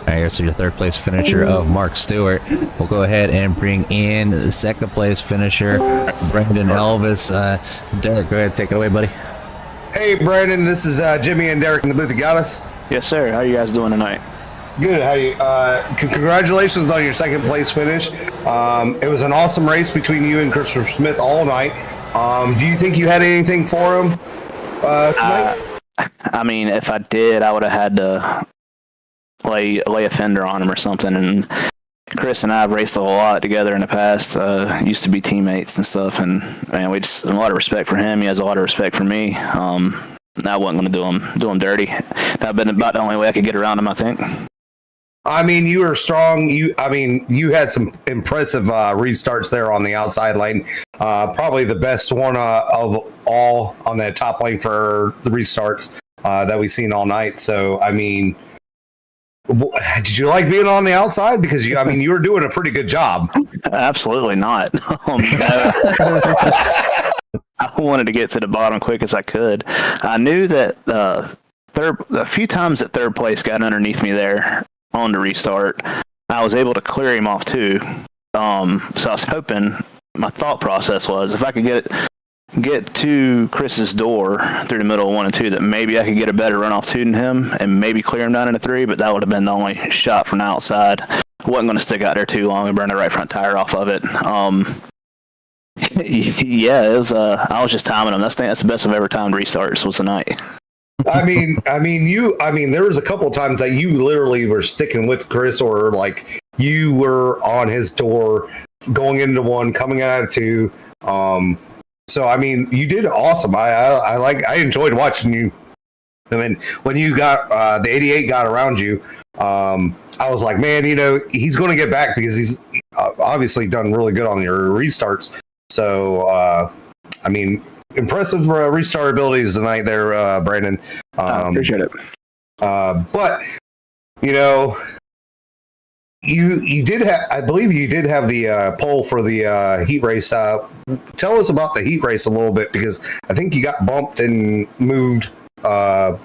All right, so your third place finisher of Mark Stewart. We'll go ahead and bring in the second place finisher, Brandon Elvis. Derek, go ahead and take it away, buddy. Hey, Brandon, this is Jimmy and Derek in the booth. You got us? Yes, sir. How are you guys doing tonight? Good. How you? Congratulations on your second place finish. It was an awesome race between you and Christopher Smith all night. Do you think you had anything for him tonight? I mean, if I did, I would have had to lay a fender on him or something. And Chris and I have raced a lot together in the past. Used to be teammates and stuff. And man, we just a lot of respect for him. He has a lot of respect for me. I wasn't going to do him dirty. That'd been about the only way I could get around him, I think. I mean, you were strong. You had some impressive restarts there on the outside lane. Probably the best one of all on that top lane for the restarts that we've seen all night. So, I mean, did you like being on the outside? Because you were doing a pretty good job. Absolutely not. I wanted to get to the bottom quick as I could. I knew that a few times that third place got underneath me there on the restart. I was able to clear him off too. So I was hoping, my thought process was, if I could get to Chris's door through the middle of 1 and 2, that maybe I could get a better runoff 2 than him and maybe clear him down into 3, but that would have been the only shot from the outside. I wasn't going to stick out there too long and burn the right front tire off of it. Yeah, it was. I was just timing him. That's the best I've ever timed restarts was tonight. There was a couple of times that you literally were sticking with Chris, or like you were on his door, going into 1, coming out of 2. So I mean, you did awesome. I enjoyed watching you. And then when you got the 88 got around you, I was like, man, he's going to get back because he's obviously done really good on your restarts. So, impressive restart abilities tonight there, Brandon. I appreciate it. But, you did have, I believe you did have the pole for the heat race. Tell us about the heat race a little bit, because I think you got bumped and moved. But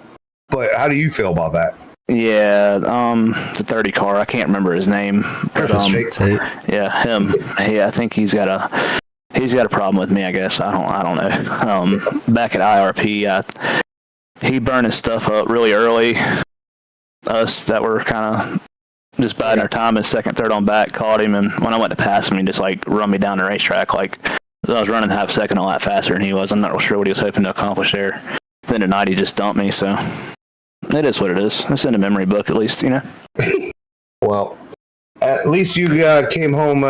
how do you feel about that? Yeah, the 30 car, I can't remember his name. But, yeah, him. Yeah, I think he's got a problem with me, I guess. I don't know. Back at IRP, he burned his stuff up really early. Us that were kind of just biding our time, his second, third on back, caught him, and when I went to pass him, he just run me down the racetrack. I was running half a second a lot faster than he was. I'm not real sure what he was hoping to accomplish there. Then tonight he just dumped me, so it is what it is. It's in the memory book, at least, Well, at least you came home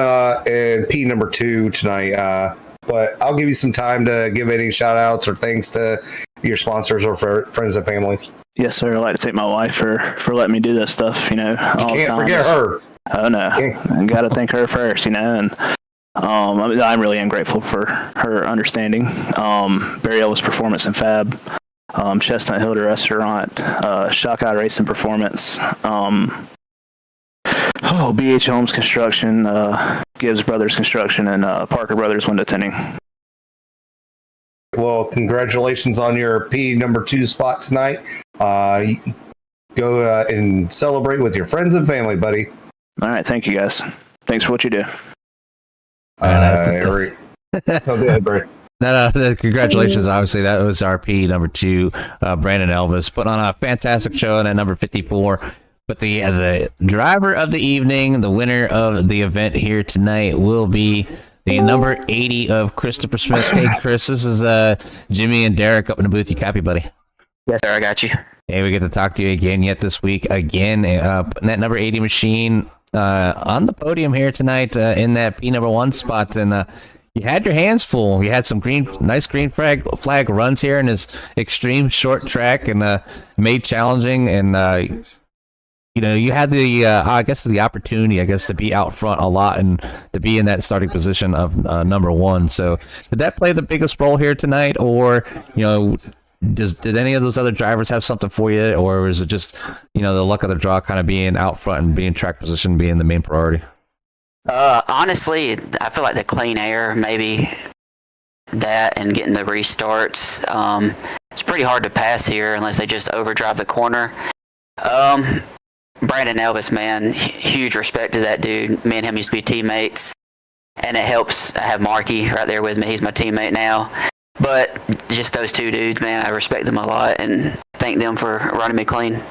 in P number 2 tonight. But I'll give you some time to give any shout outs or thanks to your sponsors or for friends and family. Yes, sir. I'd like to thank my wife for letting me do this stuff, You can't forget her. Oh, no. I got to thank her first, and I really am grateful for her understanding. Barry Ellis Performance and Fab, Chestnut Hill Restaurant, Shock Eye Racing Performance, BH Homes Construction, Gibbs Brothers Construction, and Parker Brothers Window Tinting. Well, congratulations on your P number 2 spot tonight. Go and celebrate with your friends and family, buddy. All right, thank you guys. Thanks for what you do. Go ahead, Brett. No, congratulations. Obviously, that was our P number 2, Brandon Elvis, put on a fantastic show in at number 54. But the driver of the evening, the winner of the event here tonight, will be the number 80 of Christopher Smith. Hey, Chris, this is Jimmy and Derek up in the booth. You copy, buddy? Yes, sir. I got you. Hey, we get to talk to you again yet this week. Again, putting that number 80 machine on the podium here tonight in that P number 1 spot. And you had your hands full. You had some nice green flag runs here in this extreme short track and made challenging. And you had the opportunity, to be out front a lot and to be in that starting position of number 1. So did that play the biggest role here tonight, or did any of those other drivers have something for you, or was it just the luck of the draw, kind of being out front and being track position being the main priority? Honestly, I feel like the clean air, maybe that, and getting the restarts. It's pretty hard to pass here unless they just overdrive the corner. Brandon Elvis, man, huge respect to that dude. Me and him used to be teammates, and it helps. I have Marky right there with me. He's my teammate now. But just those two dudes, man, I respect them a lot and thank them for running me clean.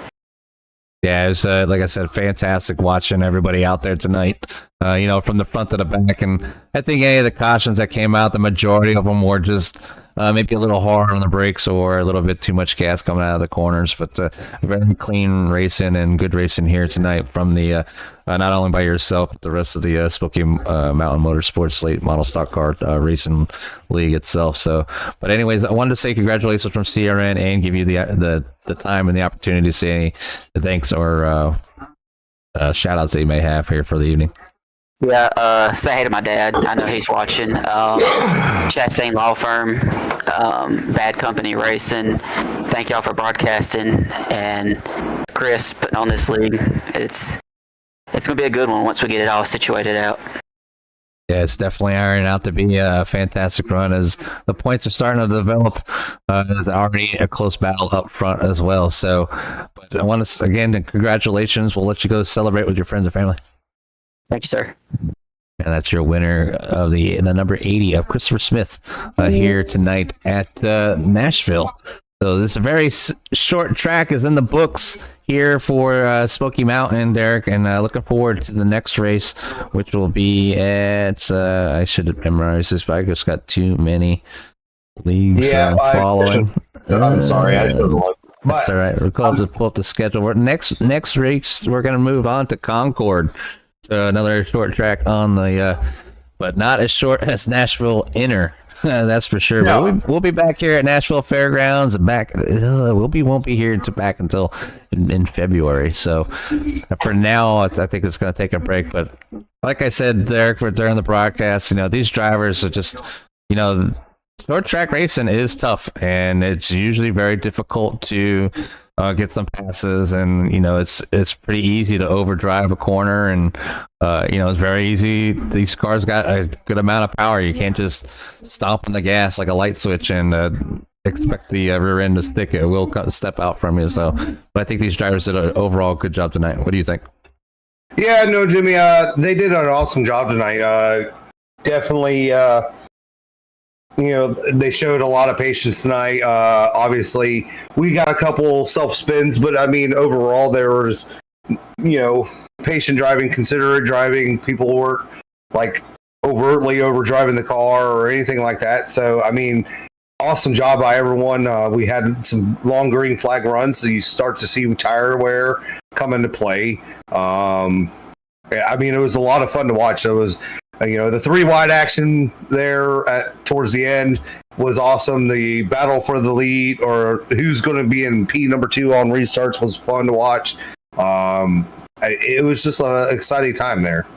Yeah, it was, like I said, fantastic watching everybody out there tonight, from the front to the back. And I think any of the cautions that came out, the majority of them were just maybe a little hard on the brakes or a little bit too much gas coming out of the corners. But very clean racing and good racing here tonight from the not only by yourself, but the rest of the Smoky Mountain Motorsports Late Model Stock Car Racing League itself. So, but anyways, I wanted to say congratulations from CRN and give you the time and the opportunity to say any thanks or shout outs that you may have here for the evening. Yeah, say hey to my dad. I know he's watching. Chastain Law Firm, Bad Company Racing. Thank y'all for broadcasting, and Chris putting on this league. It's going to be a good one once we get it all situated out. Yeah, it's definitely ironing out to be a fantastic run as the points are starting to develop. There's already a close battle up front as well. So, but I want to, again, congratulations. We'll let you go celebrate with your friends and family. Thank you, sir. And that's your winner of the number 80 of Christopher Smith here tonight at Nashville. So this is a very short track is in the books here for Smoky Mountain, Derek, and looking forward to the next race, which will be at, I should have memorized this, but I just got too many leagues following. I'm sorry, I should have looked. That's all right. We'll pull up the schedule. Next race, we're going to move on to Concord. So another short track on the, but not as short as Nashville Inner. That's for sure. No. But we'll be back here at Nashville Fairgrounds. Won't be here back until in February. So for now, I think it's going to take a break. But like I said, Derek, during the broadcast, these drivers are just, short track racing is tough, and it's usually very difficult to get some passes, and it's pretty easy to overdrive a corner, and it's very easy. These cars got a good amount of power. You can't just stomp on the gas like a light switch and expect the rear end to stick. It will step out from you. So, but I think these drivers did an overall good job tonight. What do you think? Yeah, no, Jimmy, they did an awesome job tonight. Definitely. They showed a lot of patience tonight. Obviously, we got a couple self spins, but I mean, overall, there was, patient driving, considerate driving. People weren't like overtly over driving the car or anything like that. So, I mean, awesome job by everyone. We had some long green flag runs, so you start to see tire wear come into play. I mean, it was a lot of fun to watch. It was. The 3 wide action there towards the end was awesome. The battle for the lead, or who's going to be in P number 2 on restarts, was fun to watch. It was just an exciting time there.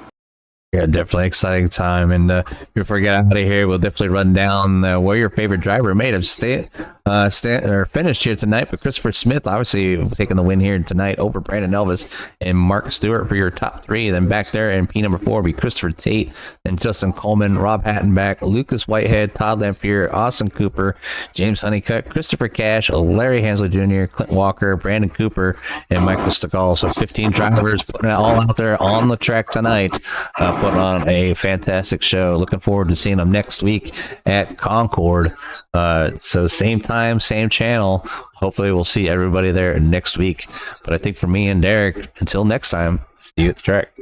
Yeah, definitely exciting time. And before we get out of here, we'll definitely run down where your favorite driver may have finished here tonight. But Christopher Smith, obviously, taking the win here tonight over Brandon Elvis and Mark Stewart for your top 3. Then back there in P number 4 will be Christopher Tate, then Justin Coleman, Rob Hattenback, Lucas Whitehead, Todd Lamphere, Austin Cooper, James Honeycutt, Christopher Cash, Larry Hansley Jr., Clint Walker, Brandon Cooper, and Michael Stegall. So 15 drivers putting it all out there on the track tonight. Putting on a fantastic show. Looking forward to seeing them next week at Concord. So same time, same channel. Hopefully we'll see everybody there next week. But I think for me and Derek, until next time, see you at the track.